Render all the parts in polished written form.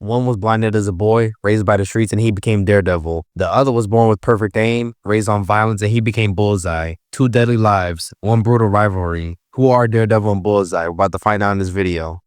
One was blinded as a boy, raised by the streets, and he became Daredevil. The other was born with perfect aim, raised on violence, and he became Bullseye. Two deadly lives, one brutal rivalry. Who are Daredevil and Bullseye? We're about to find out in this video.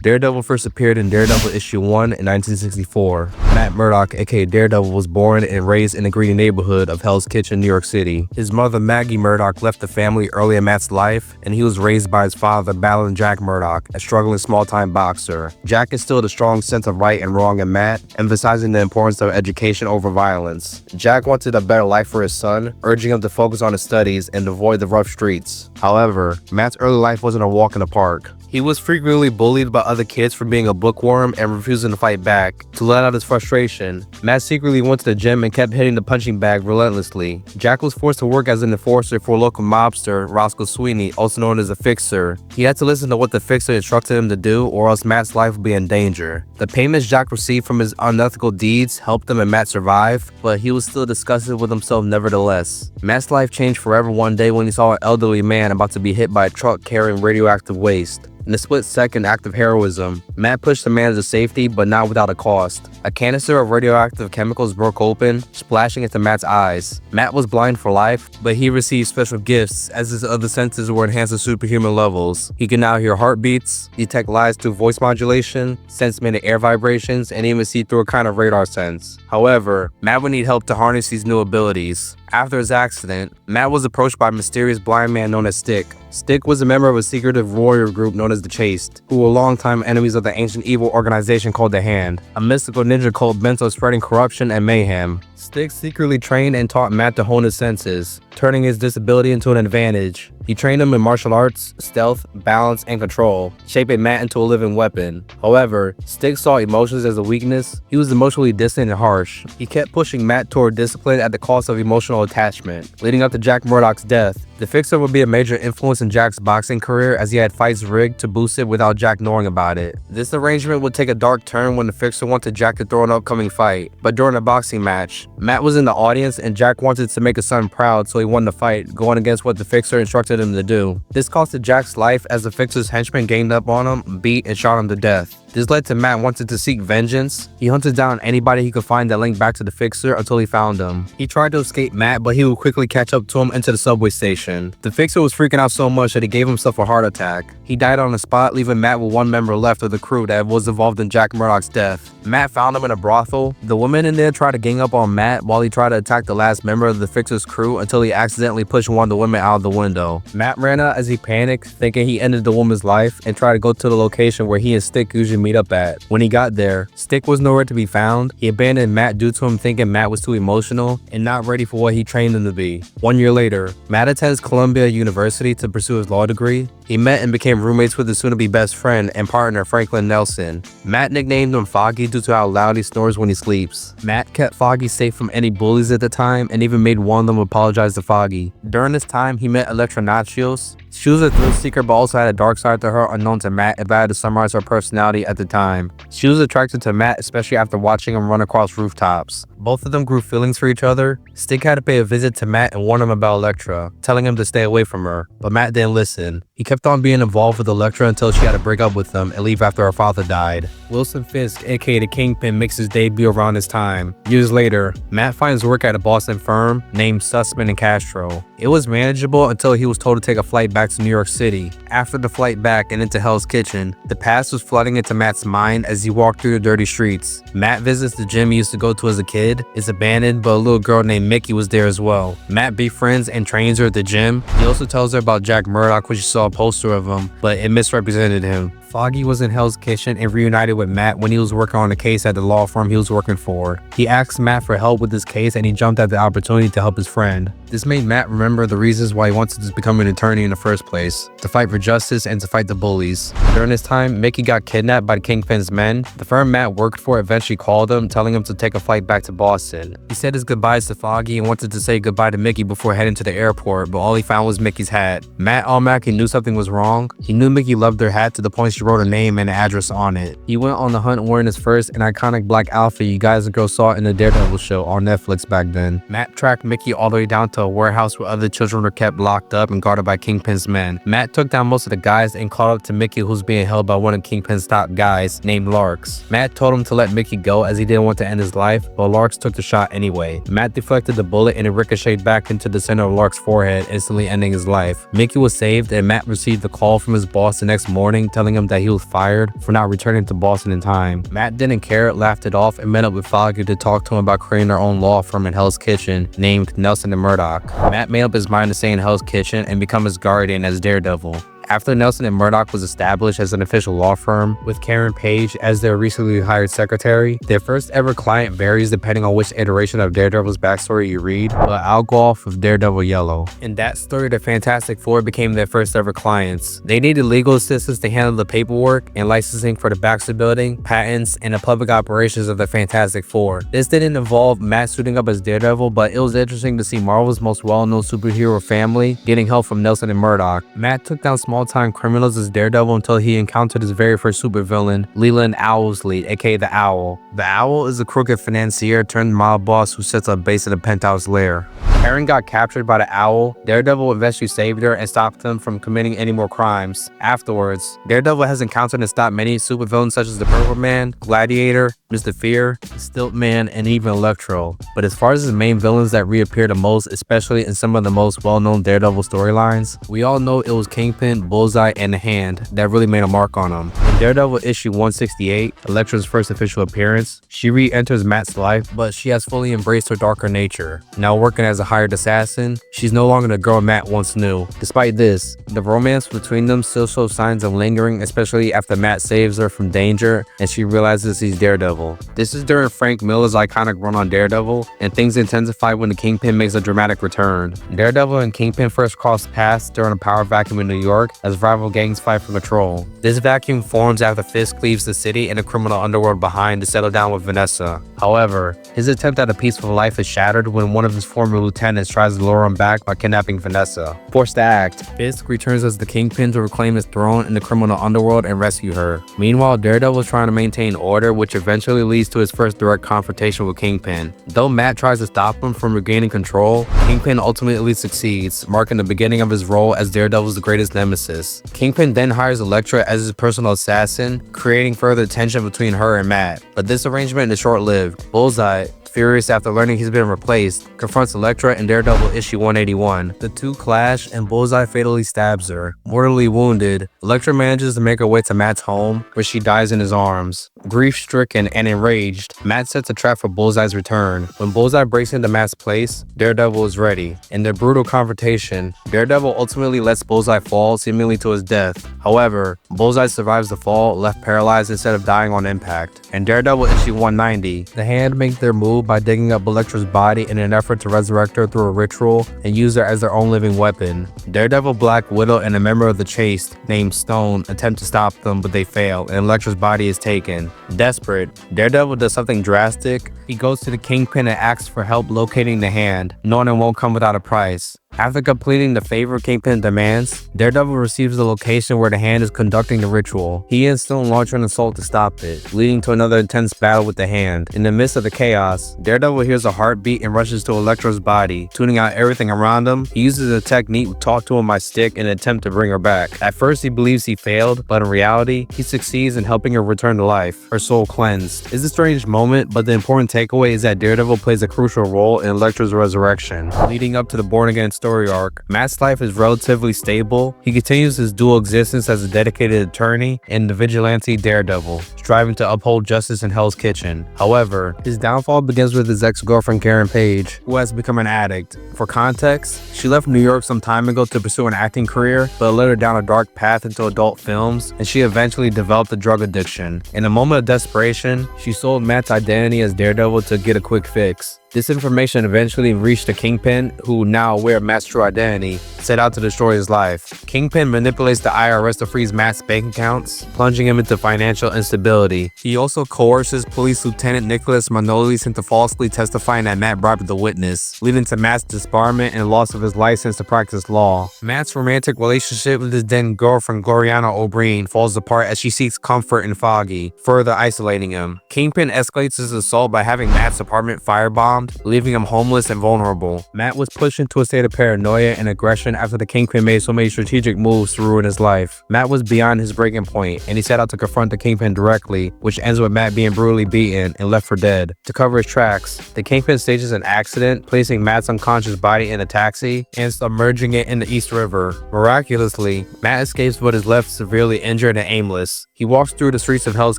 Daredevil first appeared in Daredevil issue 1 in 1964. Matt Murdock, aka Daredevil, was born and raised in the greedy neighborhood of Hell's Kitchen, New York City. His mother, Maggie Murdock, left the family early in Matt's life, and he was raised by his father, battling Jack Murdock, a struggling small-time boxer. Jack instilled a strong sense of right and wrong in Matt, emphasizing the importance of education over violence. Jack wanted a better life for his son, urging him to focus on his studies and avoid the rough streets. However, Matt's early life wasn't a walk in the park. He was frequently bullied by other kids for being a bookworm and refusing to fight back. To let out his frustration, Matt secretly went to the gym and kept hitting the punching bag relentlessly. Jack was forced to work as an enforcer for a local mobster, Roscoe Sweeney, also known as a Fixer. He had to listen to what the Fixer instructed him to do, or else Matt's life would be in danger. The payments Jack received from his unethical deeds helped him and Matt survive, but he was still disgusted with himself nevertheless. Matt's life changed forever one day when he saw an elderly man about to be hit by a truck carrying radioactive waste. In a split-second act of heroism, Matt pushed the man to safety, but not without a cost. A canister of radioactive chemicals broke open, splashing into Matt's eyes. Matt was blind for life, but he received special gifts as his other senses were enhanced to superhuman levels. He could now hear heartbeats, detect lies through voice modulation, sense minute air vibrations, and even see through a kind of radar sense. However, Matt would need help to harness these new abilities. After his accident, Matt was approached by a mysterious blind man known as Stick. Stick was a member of a secretive warrior group known as the Chaste, who were longtime enemies of the ancient evil organization called the Hand, a mystical ninja cult bent on spreading corruption and mayhem. Stick secretly trained and taught Matt to hone his senses, turning his disability into an advantage. He trained him in martial arts, stealth, balance, and control, shaping Matt into a living weapon. However, Stick saw emotions as a weakness. He was emotionally distant and harsh. He kept pushing Matt toward discipline at the cost of emotional attachment. Leading up to Jack Murdock's death, the Fixer would be a major influence in Jack's boxing career as he had fights rigged to boost it without Jack knowing about it. This arrangement would take a dark turn when the Fixer wanted Jack to throw an upcoming fight, but during a boxing match, Matt was in the audience and Jack wanted to make his son proud, so he won the fight, going against what the Fixer instructed him to do. This costed Jack's life as the Fixer's henchmen ganged up on him, beat, and shot him to death. This led to Matt wanting to seek vengeance. He hunted down anybody he could find that linked back to the Fixer until he found him. He tried to escape Matt, but he would quickly catch up to him into the subway station. The Fixer was freaking out so much that he gave himself a heart attack. He died on the spot, leaving Matt with one member left of the crew that was involved in Jack Murdock's death. Matt found him in a brothel. The women in there tried to gang up on Matt while he tried to attack the last member of the Fixer's crew until he accidentally pushed one of the women out of the window. Matt ran out as he panicked, thinking he ended the woman's life, and tried to go to the location where he and Stick usually meet up at. When he got there, Stick was nowhere to be found. He abandoned Matt due to him thinking Matt was too emotional and not ready for what he trained him to be. 1 year later, Matt attends Columbia University to pursue his law degree. He met and became roommates with his soon-to-be best friend and partner Franklin Nelson. Matt nicknamed him Foggy due to how loud he snores when he sleeps. Matt kept Foggy safe from any bullies at the time and even made one of them apologize to Foggy. During this time, he met Elektra Returns. She was a thrill seeker but also had a dark side to her unknown to Matt if I had to summarize her personality at the time. She was attracted to Matt, especially after watching him run across rooftops. Both of them grew feelings for each other. Stick had to pay a visit to Matt and warn him about Elektra, telling him to stay away from her, but Matt didn't listen. He kept on being involved with Elektra until she had to break up with him and leave after her father died. Wilson Fisk, aka the Kingpin, makes his debut around this time. Years later, Matt finds work at a Boston firm named Sussman and Castro. It was manageable until he was told to take a flight back to New York City. After the flight back and into Hell's Kitchen, the past was flooding into Matt's mind as he walked through the dirty streets. Matt visits the gym he used to go to as a kid. It's abandoned, but a little girl named Mickey was there as well. Matt befriends and trains her at the gym. He also tells her about Jack Murdock when she saw a poster of him, but it misrepresented him. Foggy was in Hell's Kitchen and reunited with Matt when he was working on a case at the law firm he was working for. He asked Matt for help with this case and he jumped at the opportunity to help his friend. This made Matt remember the reasons why he wanted to become an attorney in the first place, to fight for justice and to fight the bullies. During this time, Mickey got kidnapped by the Kingpin's men. The firm Matt worked for eventually called him, telling him to take a flight back to Boston. He said his goodbyes to Foggy and wanted to say goodbye to Mickey before heading to the airport, but all he found was Mickey's hat. Matt automatically knew something was wrong. He knew Mickey loved her hat to the point she she wrote a name and an address on it. He went on the hunt wearing his first and iconic black outfit you guys and girls saw in the Daredevil show on Netflix back then. Matt tracked Mickey all the way down to a warehouse where other children were kept locked up and guarded by Kingpin's men. Matt took down most of the guys and caught up to Mickey, who's being held by one of Kingpin's top guys named Larks. Matt told him to let Mickey go as he didn't want to end his life, but Larks took the shot anyway. Matt deflected the bullet and it ricocheted back into the center of Lark's forehead, instantly ending his life. Mickey was saved and Matt received a call from his boss the next morning telling him that he was fired for not returning to Boston in time. Matt didn't care, laughed it off, and met up with Foggy to talk to him about creating their own law firm in Hell's Kitchen named Nelson and Murdock. Matt made up his mind to stay in Hell's Kitchen and become his guardian as Daredevil. After Nelson and Murdock was established as an official law firm, with Karen Page as their recently hired secretary, their first ever client varies depending on which iteration of Daredevil's backstory you read, but I'll go off with Daredevil Yellow. In that story, the Fantastic Four became their first ever clients. They needed legal assistance to handle the paperwork and licensing for the Baxter Building, patents, and the public operations of the Fantastic Four. This didn't involve Matt suiting up as Daredevil, but it was interesting to see Marvel's most well-known superhero family getting help from Nelson and Murdock. Matt took down small-time criminals as Daredevil until he encountered his very first supervillain, Leland Owlsley, aka the Owl. The Owl is a crooked financier turned mob boss who sets up base in a penthouse lair. Karen got captured by the Owl. Daredevil eventually saved her and stopped him from committing any more crimes. Afterwards, Daredevil has encountered and stopped many supervillains such as the Purple Man, Gladiator, Mr. Fear, Stiltman, and even Electro. But as far as his main villains that reappear the most, especially in some of the most well-known Daredevil storylines, we all know it was Kingpin, Bullseye, and the Hand that really made a mark on him. In Daredevil issue 168, Elektra's first official appearance, she re-enters Matt's life, but she has fully embraced her darker nature. Now working as a hired assassin, she's no longer the girl Matt once knew. Despite this, the romance between them still shows signs of lingering, especially after Matt saves her from danger and she realizes he's Daredevil. This is during Frank Miller's iconic run on Daredevil, and things intensify when the Kingpin makes a dramatic return. Daredevil and Kingpin first crossed paths during a power vacuum in New York as rival gangs fight for control. This vacuum forms after Fisk leaves the city and the criminal underworld behind to settle down with Vanessa. However, his attempt at a peaceful life is shattered when one of his former lieutenants tries to lure him back by kidnapping Vanessa. Forced to act, Fisk returns as the Kingpin to reclaim his throne in the criminal underworld and rescue her. Meanwhile, Daredevil is trying to maintain order, which eventually leads to his first direct confrontation with Kingpin. Though Matt tries to stop him from regaining control, Kingpin ultimately succeeds, marking the beginning of his role as Daredevil's greatest nemesis. Kingpin then hires Elektra as his personal assassin, creating further tension between her and Matt. But this arrangement is short-lived. Bullseye, furious after learning he's been replaced, confronts Elektra in Daredevil issue 181. The two clash and Bullseye fatally stabs her. Mortally wounded, Elektra manages to make her way to Matt's home, where she dies in his arms. Grief-stricken and enraged, Matt sets a trap for Bullseye's return. When Bullseye breaks into Matt's place, Daredevil is ready. In their brutal confrontation, Daredevil ultimately lets Bullseye fall, seemingly to his death. However, Bullseye survives the fall, left paralyzed instead of dying on impact. In Daredevil issue 190, the Hand make their move by digging up Elektra's body in an effort to resurrect her through a ritual and use her as their own living weapon. Daredevil, Black Widow, and a member of the Chase named Stone attempt to stop them, but they fail, and Elektra's body is taken. Desperate, Daredevil does something drastic. He goes to the Kingpin and asks for help locating the Hand, knowing it won't come without a price. After completing the favor Kingpin demands, Daredevil receives the location where the Hand is conducting the ritual. He and Stone launch an assault to stop it, leading to another intense battle with the Hand. In the midst of the chaos, Daredevil hears a heartbeat and rushes to Elektra's body, tuning out everything around him. He uses a technique taught to him by Stick in an attempt to bring her back. At first he believes he failed, but in reality, he succeeds in helping her return to life, her soul cleansed. It's a strange moment, but the important takeaway is that Daredevil plays a crucial role in Elektra's resurrection. Leading up to the Born Again story arc, Matt's life is relatively stable. He continues his dual existence as a dedicated attorney and the vigilante Daredevil, striving to uphold justice in Hell's Kitchen. However, his downfall begins with his ex-girlfriend Karen Page, who has become an addict. For context, she left New York some time ago to pursue an acting career, but it led her down a dark path into adult films, and she eventually developed a drug addiction. In a moment of desperation, she sold Matt's identity as Daredevil to get a quick fix. This information eventually reached the Kingpin, who, now aware of Matt's true identity, set out to destroy his life. Kingpin manipulates the IRS to freeze Matt's bank accounts, plunging him into financial instability. He also coerces Police Lieutenant Nicholas Manoli's into falsely testifying that Matt bribed the witness, leading to Matt's disbarment and loss of his license to practice law. Matt's romantic relationship with his then girlfriend Gloriana O'Brien falls apart as she seeks comfort in Foggy, further isolating him. Kingpin escalates his assault by having Matt's apartment firebombed, leaving him homeless and vulnerable. Matt was pushed into a state of paranoia and aggression after the Kingpin made so many strategic moves to ruin his life. Matt was beyond his breaking point, and he set out to confront the Kingpin directly, which ends with Matt being brutally beaten and left for dead. To cover his tracks, the Kingpin stages an accident, placing Matt's unconscious body in a taxi and submerging it in the East River. Miraculously, Matt escapes but is left severely injured and aimless. He walks through the streets of Hell's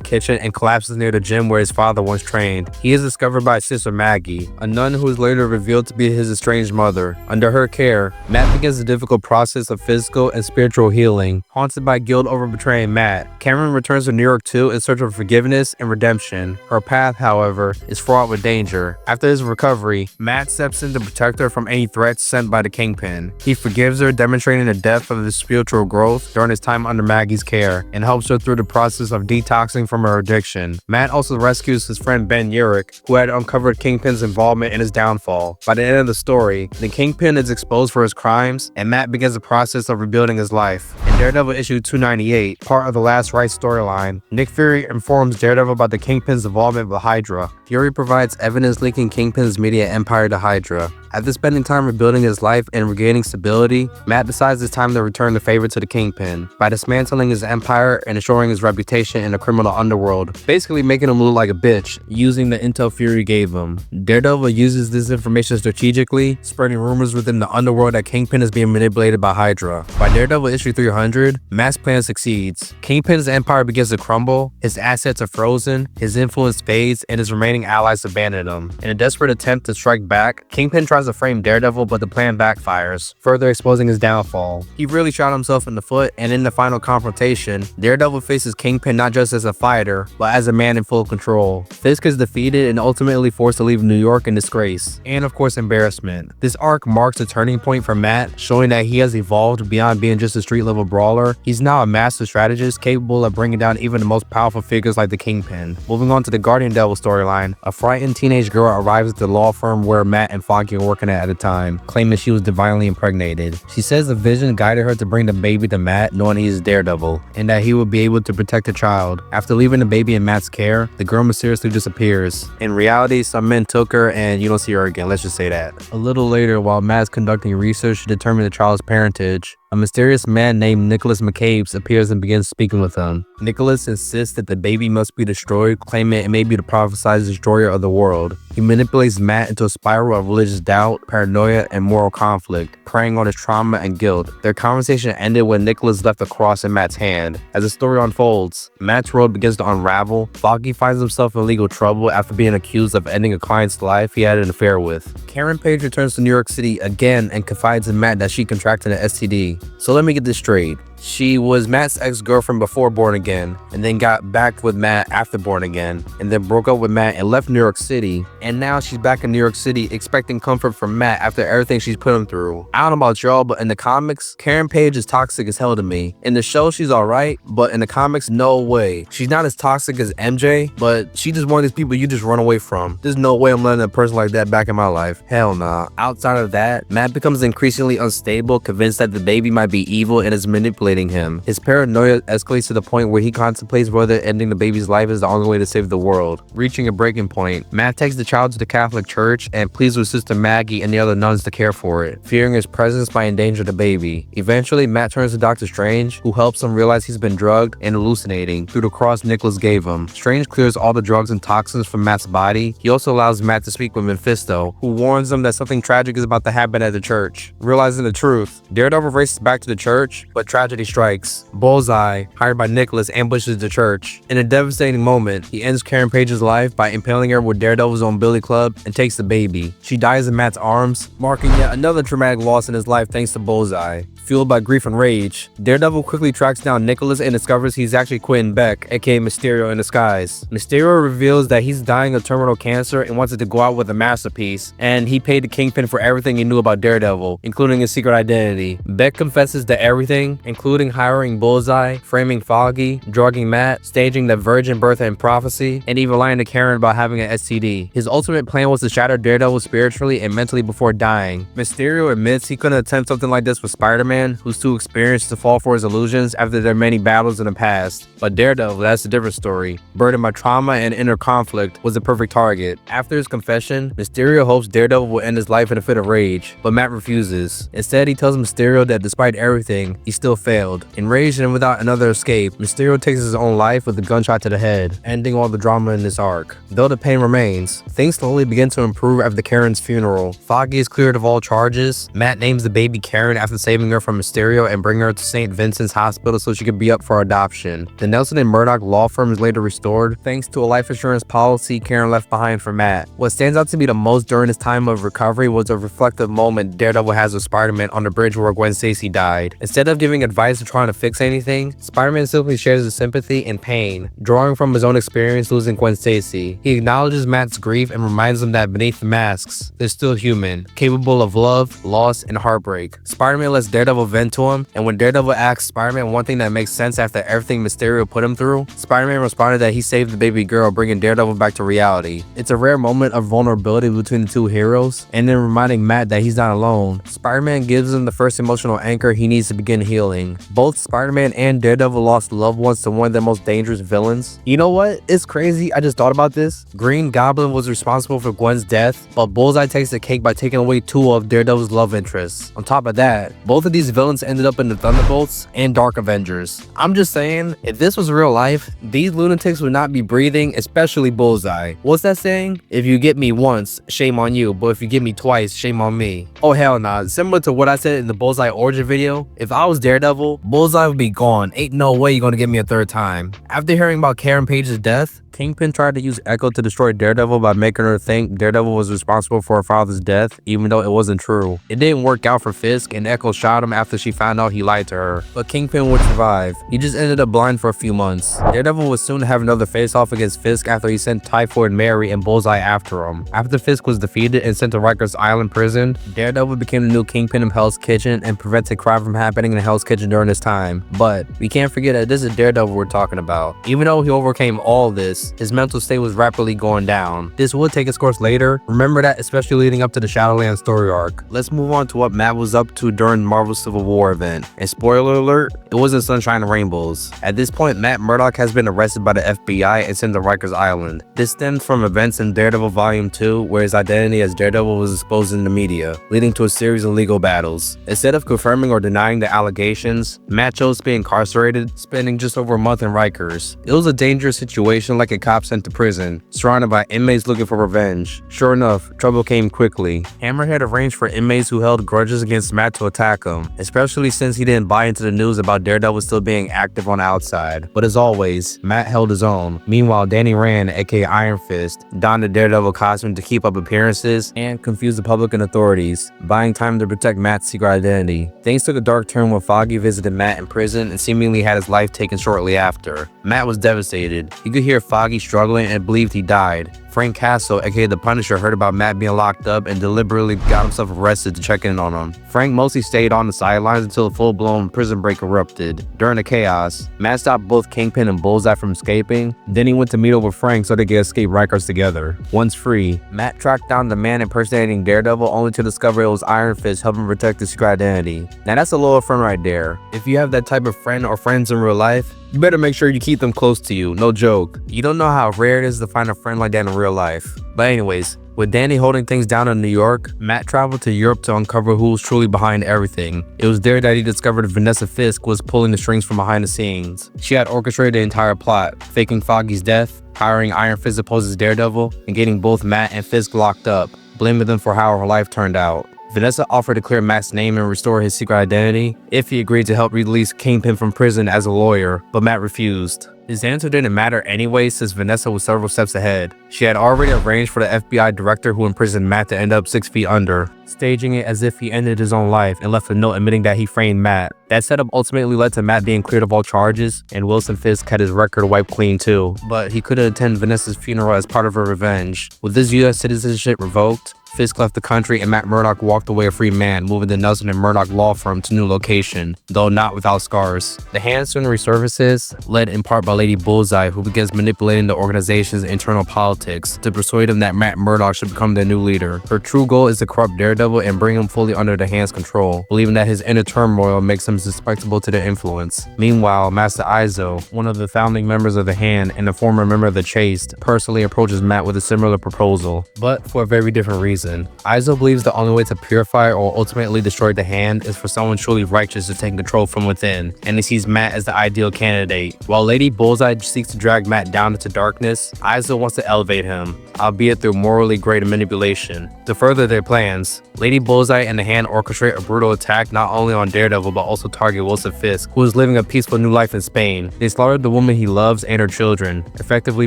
Kitchen and collapses near the gym where his father once trained. He is discovered by his sister Maggie, a nun who is later revealed to be his estranged mother. Under her care, Matt begins the difficult process of physical and spiritual healing. Haunted by guilt over betraying Matt, Cameron returns to New York too in search of forgiveness and redemption. Her path, however, is fraught with danger. After his recovery, Matt steps in to protect her from any threats sent by the Kingpin. He forgives her, demonstrating the depth of his spiritual growth during his time under Maggie's care, and helps her through the process of detoxing from her addiction. Matt also rescues his friend Ben Urich, who had uncovered Kingpin's involvement in his downfall. By the end of the story, the Kingpin is exposed for his crimes, and Matt begins the process of rebuilding his life. In Daredevil issue 298, part of the Last Rites storyline, Nick Fury informs Daredevil about the Kingpin's involvement with Hydra. Fury provides evidence linking Kingpin's media empire to Hydra. After spending time rebuilding his life and regaining stability, Matt decides it's time to return the favor to the Kingpin by dismantling his empire and ensuring his reputation in the criminal underworld, basically making him look like a bitch, using the intel Fury gave him. Daredevil uses this information strategically, spreading rumors within the underworld that Kingpin is being manipulated by Hydra. By Daredevil issue 300, Matt's plan succeeds. Kingpin's empire begins to crumble, his assets are frozen, his influence fades, and his remaining allies abandon him. In a desperate attempt to strike back, Kingpin tries to frame Daredevil, but the plan backfires, further exposing his downfall. He really shot himself in the foot, and in the final confrontation, Daredevil faces Kingpin not just as a fighter, but as a man in full control. Fisk is defeated and ultimately forced to leave New York in disgrace, and of course embarrassment. This arc marks a turning point for Matt, showing that he has evolved beyond being just a street-level brawler. He's now a master strategist capable of bringing down even the most powerful figures like the Kingpin. Moving on to the Guardian Devil storyline, a frightened teenage girl arrives at the law firm where Matt and Foggy are working at a time, claiming she was divinely impregnated. She says the vision guided her to bring the baby to Matt, knowing he is Daredevil, and that he will be able to protect the child. After leaving the baby in Matt's care, the girl mysteriously disappears. In reality, some men took her and you don't see her again, let's just say that. A little later, while Matt is conducting research to determine the child's parentage, a mysterious man named Nicholas McCabe appears and begins speaking with him. Nicholas insists that the baby must be destroyed, claiming it may be the prophesied destroyer of the world. He manipulates Matt into a spiral of religious doubt, paranoia, and moral conflict, preying on his trauma and guilt. Their conversation ended when Nicholas left a cross in Matt's hand. As the story unfolds, Matt's world begins to unravel. Foggy finds himself in legal trouble after being accused of ending a client's life he had an affair with. Karen Page returns to New York City again and confides in Matt that she contracted an STD. So let me get this straight. She was Matt's ex-girlfriend before Born Again, and then got back with Matt after Born Again, and then broke up with Matt and left New York City. And now she's back in New York City expecting comfort from Matt after everything she's put him through. I don't know about y'all, but in the comics, Karen Page is toxic as hell to me. In the show, she's alright, but in the comics, no way. She's not as toxic as MJ, but she just one of these people you just run away from. There's no way I'm letting a person like that back in my life. Hell nah. Outside of that, Matt becomes increasingly unstable, convinced that the baby might be evil and is manipulating him. His paranoia escalates to the point where he contemplates whether ending the baby's life is the only way to save the world. Reaching a breaking point, Matt takes the child to the Catholic Church and pleads with Sister Maggie and the other nuns to care for it, fearing his presence might endanger the baby. Eventually, Matt turns to Dr. Strange, who helps him realize he's been drugged and hallucinating through the cross Nicholas gave him. Strange clears all the drugs and toxins from Matt's body. He also allows Matt to speak with Mephisto, who warns him that something tragic is about to happen at the church. Realizing the truth, Daredevil races back to the church, but tragedy strikes. Bullseye, hired by Nicholas, ambushes the church. In a devastating moment, he ends Karen Page's life by impaling her with Daredevil's own billy club and takes the baby. She dies in Matt's arms, marking yet another traumatic loss in his life thanks to Bullseye. Fueled by grief and rage, Daredevil quickly tracks down Nicholas and discovers he's actually Quentin Beck, aka Mysterio in disguise. Mysterio reveals that he's dying of terminal cancer and wanted to go out with a masterpiece, and he paid the Kingpin for everything he knew about Daredevil, including his secret identity. Beck confesses to everything, including hiring Bullseye, framing Foggy, drugging Matt, staging the virgin birth and prophecy, and even lying to Karen about having an STD. His ultimate plan was to shatter Daredevil spiritually and mentally before dying. Mysterio admits he couldn't attempt something like this with Spider-Man, who's too experienced to fall for his illusions after their many battles in the past. But Daredevil, that's a different story. Burdened by trauma and inner conflict, was the perfect target. After his confession, Mysterio hopes Daredevil will end his life in a fit of rage, but Matt refuses. Instead, he tells Mysterio that despite everything, he still failed. Enraged and without another escape, Mysterio takes his own life with a gunshot to the head, ending all the drama in this arc. Though the pain remains, things slowly begin to improve after Karen's funeral. Foggy is cleared of all charges. Matt names the baby Karen after saving her from Mysterio and bringing her to St. Vincent's Hospital so she could be up for adoption. The Nelson and Murdock law firm is later restored thanks to a life insurance policy Karen left behind for Matt. What stands out to me the most during his time of recovery was a reflective moment Daredevil has with Spider-Man on the bridge where Gwen Stacy died. Instead of giving advice or trying to fix anything, Spider-Man simply shares his sympathy and pain, drawing from his own experience losing Gwen Stacy. He acknowledges Matt's grief and reminds him that beneath the masks, they're still human, capable of love, loss, and heartbreak. Spider-Man lets Daredevil vent to him, and when Daredevil asks Spider-Man one thing that makes sense after everything Mysterio put him through, Spider-Man responded that he saved the baby girl, bringing Daredevil back to reality. It's a rare moment of vulnerability between the two heroes, and then reminding Matt that he's not alone. Spider-Man gives him the first emotional anchor he needs to begin healing. Both Spider-Man and Daredevil lost loved ones to one of their most dangerous villains. You know what? It's crazy, I just thought about this. Green Goblin was responsible for Gwen's death, but Bullseye takes the cake by taking away two of Daredevil's love interests. On top of that, both of these villains ended up in the Thunderbolts and Dark Avengers. I'm just saying, if this was real life, these lunatics would not be breathing, especially Bullseye. What's that saying? If you get me once, shame on you, but if you get me twice, shame on me. Oh hell nah, similar to what I said in the Bullseye origin video, if I was Daredevil, Bullseye would be gone. Ain't no way you're gonna get me a third time. After hearing about Karen Page's death, Kingpin tried to use Echo to destroy Daredevil by making her think Daredevil was responsible for her father's death, even though it wasn't true. It didn't work out for Fisk, and Echo shot him after she found out he lied to her. But Kingpin would survive. He just ended up blind for a few months. Daredevil would soon have another face-off against Fisk after he sent Typhoid Mary and Bullseye after him. After Fisk was defeated and sent to Rikers Island prison, Daredevil became the new Kingpin of Hell's Kitchen and prevented crime from happening in Hell's Kitchen during this time. But we can't forget that this is Daredevil we're talking about. Even though he overcame all this, his mental state was rapidly going down. This would take its course later. Remember that, especially leading up to the Shadowland story arc. Let's move on to what Matt was up to during Marvel Civil War event. And spoiler alert, it wasn't sunshine and rainbows. At this point, Matt Murdock has been arrested by the FBI and sent to Rikers Island. This stemmed from events in Daredevil Volume 2, where his identity as Daredevil was exposed in the media, leading to a series of legal battles. Instead of confirming or denying the allegations, Matt chose to be incarcerated, spending just over a month in Rikers. It was a dangerous situation, like a cop sent to prison, surrounded by inmates looking for revenge. Sure enough, trouble came quickly. Hammerhead arranged for inmates who held grudges against Matt to attack him, especially since he didn't buy into the news about Daredevil still being active on the outside. But as always, Matt held his own. Meanwhile, Danny Rand, aka Iron Fist, donned a Daredevil costume to keep up appearances and confuse the public and authorities, buying time to protect Matt's secret identity. Things took a dark turn when Foggy visited Matt in prison and seemingly had his life taken shortly after. Matt was devastated. He could hear Foggy struggling and believed he died. Frank Castle, aka the Punisher, heard about Matt being locked up and deliberately got himself arrested to check in on him. Frank mostly stayed on the sidelines until a full-blown prison break erupted. During the chaos, Matt stopped both Kingpin and Bullseye from escaping. Then he went to meet up with Frank so they could escape Rikers together. Once free, Matt tracked down the man impersonating Daredevil only to discover it was Iron Fist helping protect his secret identity. Now that's a loyal friend right there. If you have that type of friend or friends in real life, you better make sure you keep them close to you, no joke. You don't know how rare it is to find a friend like that in real life. But anyways, with Danny holding things down in New York, Matt traveled to Europe to uncover who was truly behind everything. It was there that he discovered Vanessa Fisk was pulling the strings from behind the scenes. She had orchestrated the entire plot, faking Foggy's death, hiring Iron Fist to pose as Daredevil, and getting both Matt and Fisk locked up, blaming them for how her life turned out. Vanessa offered to clear Matt's name and restore his secret identity if he agreed to help release Kingpin from prison as a lawyer, but Matt refused. His answer didn't matter anyway, since Vanessa was several steps ahead. She had already arranged for the FBI director who imprisoned Matt to end up 6 feet under, staging it as if he ended his own life and left a note admitting that he framed Matt. That setup ultimately led to Matt being cleared of all charges, and Wilson Fisk had his record wiped clean too, but he couldn't attend Vanessa's funeral as part of her revenge. With his U.S. citizenship revoked, Fisk left the country and Matt Murdock walked away a free man, moving the Nelson and Murdock law firm to new location, though not without scars. The Hand soon resurfaces, led in part by Lady Bullseye, who begins manipulating the organization's internal politics to persuade him that Matt Murdock should become their new leader. Her true goal is to corrupt Daredevil and bring him fully under the Hand's control, believing that his inner turmoil makes him susceptible to their influence. Meanwhile, Master Exile, one of the founding members of the Hand and a former member of the Chaste, personally approaches Matt with a similar proposal, but for a very different reason. Exile believes the only way to purify or ultimately destroy the Hand is for someone truly righteous to take control from within, and he sees Matt as the ideal candidate. While Lady Bullseye seeks to drag Matt down into darkness, Exile wants to elevate him, albeit through morally greater manipulation. To further their plans, Lady Bullseye and the Hand orchestrate a brutal attack not only on Daredevil but also target Wilson Fisk, who is living a peaceful new life in Spain. They slaughtered the woman he loves and her children, effectively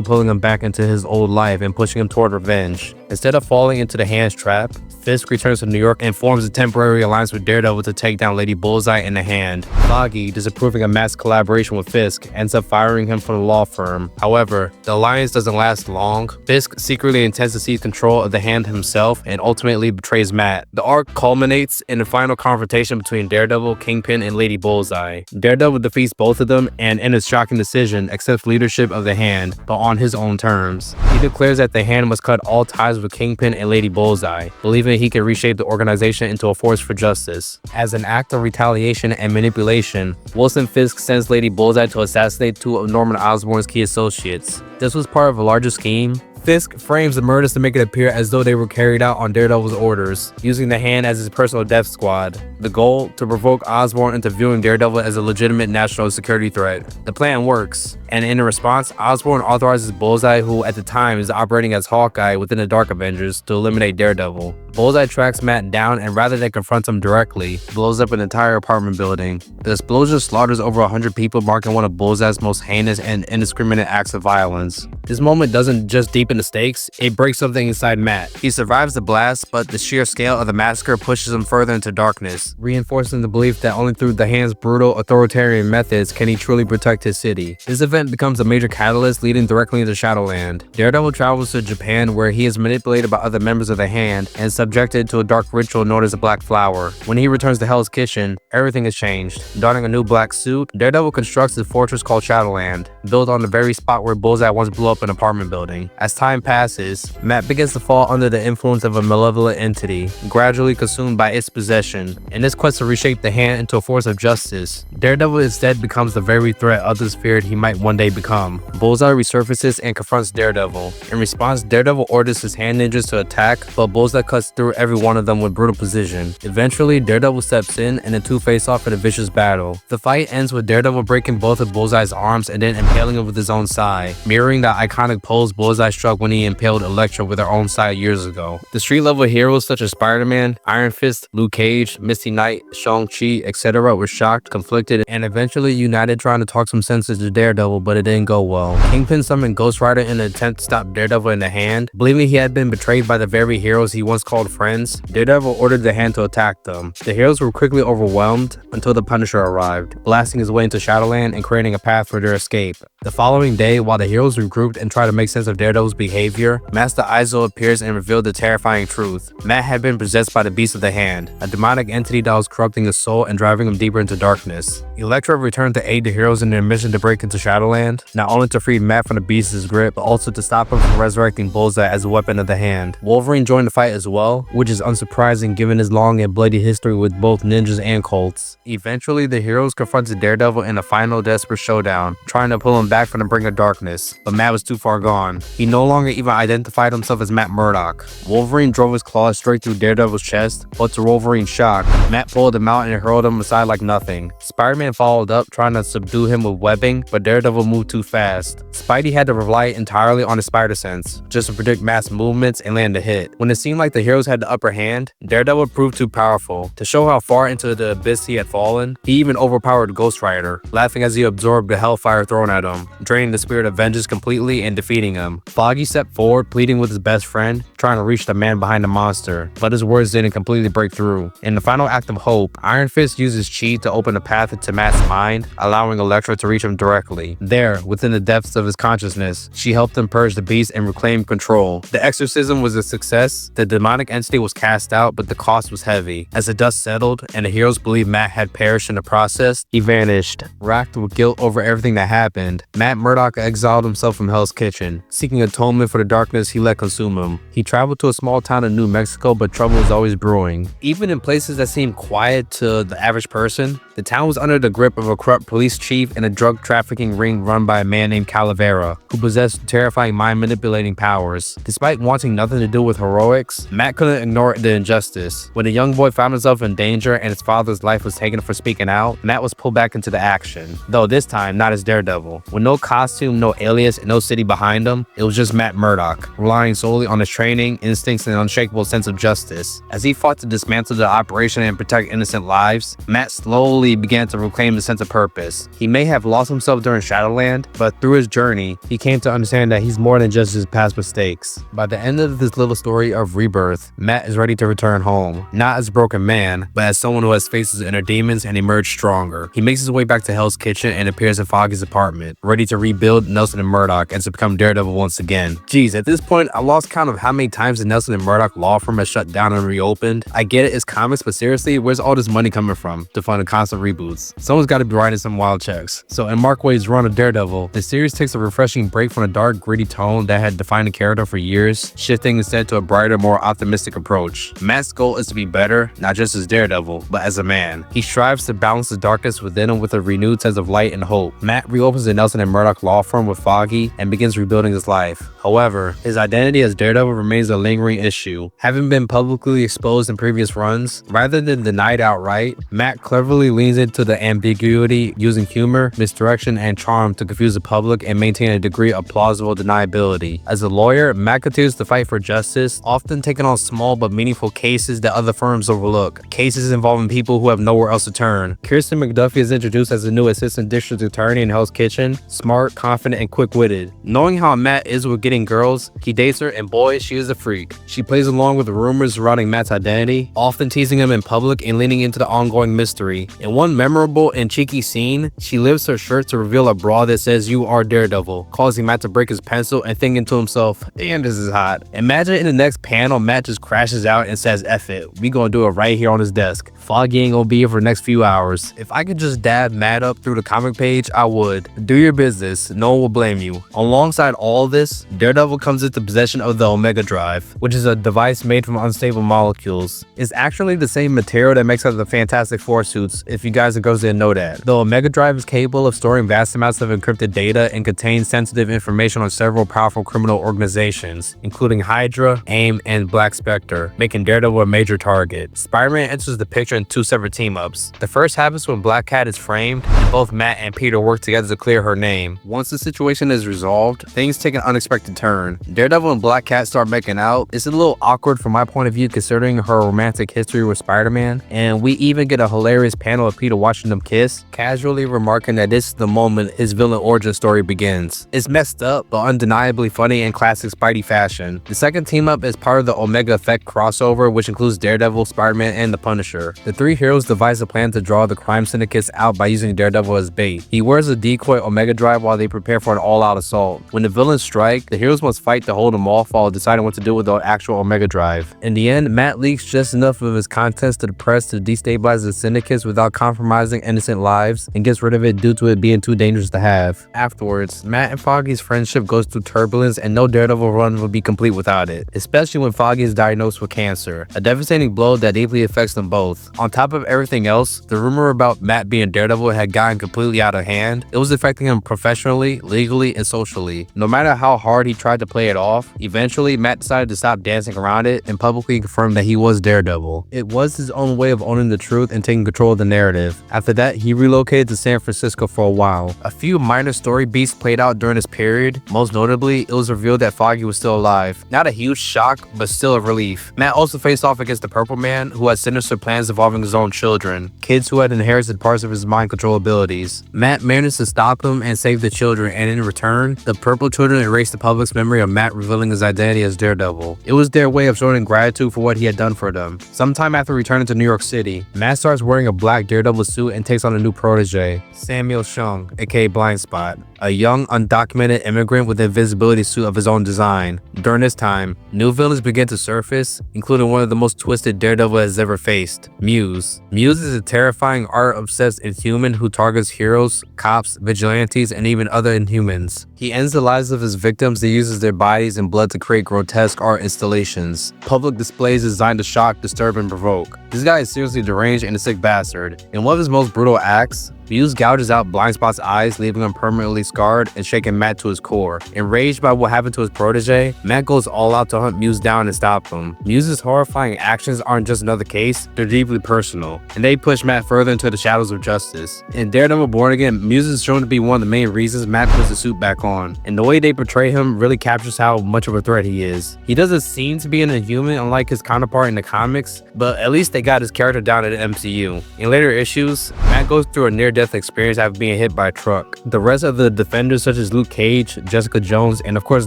pulling him back into his old life and pushing him toward revenge. Instead of falling into the Hand's trap, Fisk returns to New York and forms a temporary alliance with Daredevil to take down Lady Bullseye and the Hand. Foggy, disapproving of Matt's collaboration with Fisk, ends up firing him from the law firm. However, the alliance doesn't last long. Fisk secretly intends to seize control of the Hand himself and ultimately betrays Matt. The arc culminates in a final confrontation between Daredevil, Kingpin, and Lady Bullseye. Daredevil defeats both of them and, in a shocking decision, accepts leadership of the Hand, but on his own terms. He declares that the Hand must cut all ties with Kingpin and Lady Bullseye, believing he can reshape the organization into a force for justice. As an act of retaliation and manipulation, Wilson Fisk sends Lady Bullseye to assassinate 2 of Norman Osborn's key associates. This was part of a larger scheme. Fisk frames the murders to make it appear as though they were carried out on Daredevil's orders, using the Hand as his personal death squad. The goal? To provoke Osborn into viewing Daredevil as a legitimate national security threat. The plan works, and in response, Osborn authorizes Bullseye, who at the time is operating as Hawkeye within the Dark Avengers, to eliminate Daredevil. Bullseye tracks Matt down and rather than confront him directly, blows up an entire apartment building. The explosion slaughters over 100 people, marking one of Bullseye's most heinous and indiscriminate acts of violence. This moment doesn't just deepen the stakes, it breaks something inside Matt. He survives the blast, but the sheer scale of the massacre pushes him further into darkness, reinforcing the belief that only through the Hand's brutal authoritarian methods can he truly protect his city. This event becomes a major catalyst leading directly into Shadowland. Daredevil travels to Japan, where he is manipulated by other members of the Hand and subjected to a dark ritual known as the Black Flower. When he returns to Hell's Kitchen, everything has changed. Donning a new black suit, Daredevil constructs a fortress called Shadowland, built on the very spot where Bullseye once blew up an apartment building. As time passes, Matt begins to fall under the influence of a malevolent entity, gradually consumed by its possession. In this quest to reshape the Hand into a force of justice, Daredevil instead becomes the very threat others feared he might one day become. Bullseye resurfaces and confronts Daredevil. In response, Daredevil orders his Hand ninjas to attack, but Bullseye cuts through every one of them with brutal precision. Eventually, Daredevil steps in and the two face off in a vicious battle. The fight ends with Daredevil breaking both of Bullseye's arms and then impaling him with his own sai, mirroring the iconic pose Bullseye struck when he impaled Elektra with her own sai years ago. The street-level heroes such as Spider-Man, Iron Fist, Luke Cage, Misty Knight, Shang-Chi, etc. were shocked, conflicted, and eventually united trying to talk some sense into Daredevil, but it didn't go well. Kingpin summoned Ghost Rider in an attempt to stop Daredevil in the Hand, believing he had been betrayed by the very heroes he once called friends. Daredevil ordered the Hand to attack them. The heroes were quickly overwhelmed until the Punisher arrived, blasting his way into Shadowland and creating a path for their escape. The following day, while the heroes regrouped and tried to make sense of Daredevil's behavior, Master Exile appears and revealed the terrifying truth. Matt had been possessed by the Beast of the Hand, a demonic entity that was corrupting his soul and driving him deeper into darkness. Elektra returned to aid the heroes in their mission to break into Shadowland, not only to free Matt from the Beast's grip, but also to stop him from resurrecting Bullseye as a weapon of the Hand. Wolverine joined the fight as well, which is unsurprising given his long and bloody history with both ninjas and cults. Eventually, the heroes confronted Daredevil in a final desperate showdown, trying to pull him back from the brink of darkness, but Matt was too far gone. He no longer even identified himself as Matt Murdock. Wolverine drove his claws straight through Daredevil's chest, but to Wolverine's shock, Matt pulled him out and hurled him aside like nothing. Spider-Man followed up, trying to subdue him with webbing, but Daredevil moved too fast. Spidey had to rely entirely on his spider sense, just to predict Matt's movements and land a hit. When it seemed like the heroes had the upper hand, Daredevil proved too powerful. To show how far into the abyss he had fallen, he even overpowered Ghost Rider, laughing as he absorbed the hellfire thrown at at him, draining the spirit of vengeance completely and defeating him. Foggy stepped forward, pleading with his best friend, trying to reach the man behind the monster, but his words didn't completely break through. In the final act of hope, Iron Fist uses chi to open a path into Matt's mind, allowing Elektra to reach him directly. There, within the depths of his consciousness, she helped him purge the beast and reclaim control. The exorcism was a success. The demonic entity was cast out, but the cost was heavy. As the dust settled and the heroes believed Matt had perished in the process, he vanished. Racked with guilt over everything that happened, Matt Murdock exiled himself from Hell's Kitchen, seeking atonement for the darkness he let consume him. He traveled to a small town in New Mexico, but trouble was always brewing. Even in places that seemed quiet to the average person, the town was under the grip of a corrupt police chief and a drug trafficking ring run by a man named Calavera, who possessed terrifying mind-manipulating powers. Despite wanting nothing to do with heroics, Matt couldn't ignore the injustice. When the young boy found himself in danger and his father's life was taken for speaking out, Matt was pulled back into the action, though this time not as Daredevil. With no costume, no alias, and no city behind him, it was just Matt Murdock, relying solely on his training, instincts, and an unshakable sense of justice. As he fought to dismantle the operation and protect innocent lives, Matt slowly began to reclaim a sense of purpose. He may have lost himself during Shadowland, but through his journey, he came to understand that he's more than just his past mistakes. By the end of this little story of rebirth, Matt is ready to return home, not as a broken man, but as someone who has faced his inner demons and emerged stronger. He makes his way back to Hell's Kitchen and appears in Foggy's apartment, ready to rebuild Nelson and Murdock and to become Daredevil once again. Geez, at this point, I lost count of how many times the Nelson and Murdock law firm has shut down and reopened. I get it, it's comics, but seriously, where's all this money coming from to fund the constant reboots? Someone's got to be writing some wild checks. So in Mark Waid's run of Daredevil, the series takes a refreshing break from the dark, gritty tone that had defined the character for years, shifting instead to a brighter, more optimistic approach. Matt's goal is to be better, not just as Daredevil, but as a man. He strives to balance the darkness within him with a renewed sense of light and hope. Matt reopens the Nelson and Murdock law firm with Foggy and begins rebuilding his life. However, his identity as Daredevil remains a lingering issue. Having been publicly exposed in previous runs, rather than denied outright, Matt cleverly leans into the ambiguity, using humor, misdirection, and charm to confuse the public and maintain a degree of plausible deniability. As a lawyer, Matt continues to fight for justice, often taking on small but meaningful cases that other firms overlook, cases involving people who have nowhere else to turn. Kirsten McDuffie is introduced as the new assistant district attorney in Hell's Kitchen, smart, confident, and quick-witted. Knowing how Matt is with getting girls, he dates her, and boy, she is a freak. She plays along with the rumors surrounding Matt's identity, often teasing him in public and leaning into the ongoing mystery. In one memorable and cheeky scene, she lifts her shirt to reveal a bra that says "You are Daredevil," causing Matt to break his pencil and thinking to himself, "Damn, this is hot." Imagine in the next panel, Matt just crashes out and says, "F it, we gonna do it right here on his desk. Foggy ain't gonna be here for the next few hours." If I could just dab Matt up through the comic page, I would. Do your business, no one will blame you. Alongside all this, Daredevil comes into possession of the Omega Drive, which is a device made from unstable molecules. It's actually the same material that makes up the Fantastic Four suits, if you guys and girls didn't know that. The Omega Drive is capable of storing vast amounts of encrypted data and contains sensitive information on several powerful criminal organizations, including Hydra, AIM, and Black Spectre, making Daredevil a major target. Spider-Man enters the picture in two separate team-ups. The first happens when Black Cat is framed, and both Matt and Peter work together to clear her name. Once the situation is resolved, things take an unexpected turn. Daredevil and Black Cat start making out. It's a little awkward from my point of view considering her romantic history with Spider-Man, and we even get a hilarious panel of Peter watching them kiss, casually remarking that this is the moment his villain origin story begins. It's messed up, but undeniably funny in classic Spidey fashion. The second team-up is part of the Omega Effect crossover, which includes Daredevil, Spider-Man, and the Punisher. The three heroes devise a plan to draw the crime syndicates out by using Daredevil as bait. He wears a decoy Omega Drive while they prepare for an all-out assault. When the villains strike, the heroes must fight to hold them off while deciding what to do with the actual Omega Drive. In the end, Matt leaks just enough of his contents to the press to destabilize the syndicates without compromising innocent lives, and gets rid of it due to it being too dangerous to have. Afterwards, Matt and Foggy's friendship goes through turbulence, and no Daredevil run would be complete without it, especially when Foggy is diagnosed with cancer, a devastating blow that deeply affects them both. On top of everything else, the rumor about Matt being Daredevil had gotten completely out of hand. It was affecting him professionally, legally, and socially. No matter how hard he tried to play it off, eventually Matt decided to stop dancing around it and publicly confirmed that he was Daredevil. It was his own way of owning the truth and taking control of the narrative. After that, he relocated to San Francisco for a while. A few minor story beats played out during this period. Most notably, it was revealed that Foggy was still alive. Not a huge shock, but still a relief. Matt also faced off against the Purple Man, who had sinister plans to involving his own children, kids who had inherited parts of his mind control abilities. Matt managed to stop them and save the children, and in return, the purple children erased the public's memory of Matt revealing his identity as Daredevil. It was their way of showing gratitude for what he had done for them. Sometime after returning to New York City, Matt starts wearing a black Daredevil suit and takes on a new protege, Samuel Shung, aka Blind Spot, a young, undocumented immigrant with an invisibility suit of his own design. During this time, new villains begin to surface, including one of the most twisted Daredevil has ever faced, Muse. Muse is a terrifying art-obsessed inhuman who targets heroes, cops, vigilantes, and even other Inhumans. He ends the lives of his victims and uses their bodies and blood to create grotesque art installations, public displays designed to shock, disturb, and provoke. This guy is seriously deranged and a sick bastard. In one of his most brutal acts, Muse gouges out Blind Spot's eyes, leaving him permanently scarred and shaking Matt to his core. Enraged by what happened to his protege, Matt goes all out to hunt Muse down and stop him. Muse's horrifying actions aren't just another case, they're deeply personal, and they push Matt further into the shadows of justice. In Daredevil Born Again, Muse is shown to be one of the main reasons Matt puts the suit back on, and the way they portray him really captures how much of a threat he is. He doesn't seem to be an Inhuman unlike his counterpart in the comics, but at least they got his character down at the MCU. In later issues, Matt goes through a near-death experience after being hit by a truck. The rest of the Defenders such as Luke Cage, Jessica Jones, and of course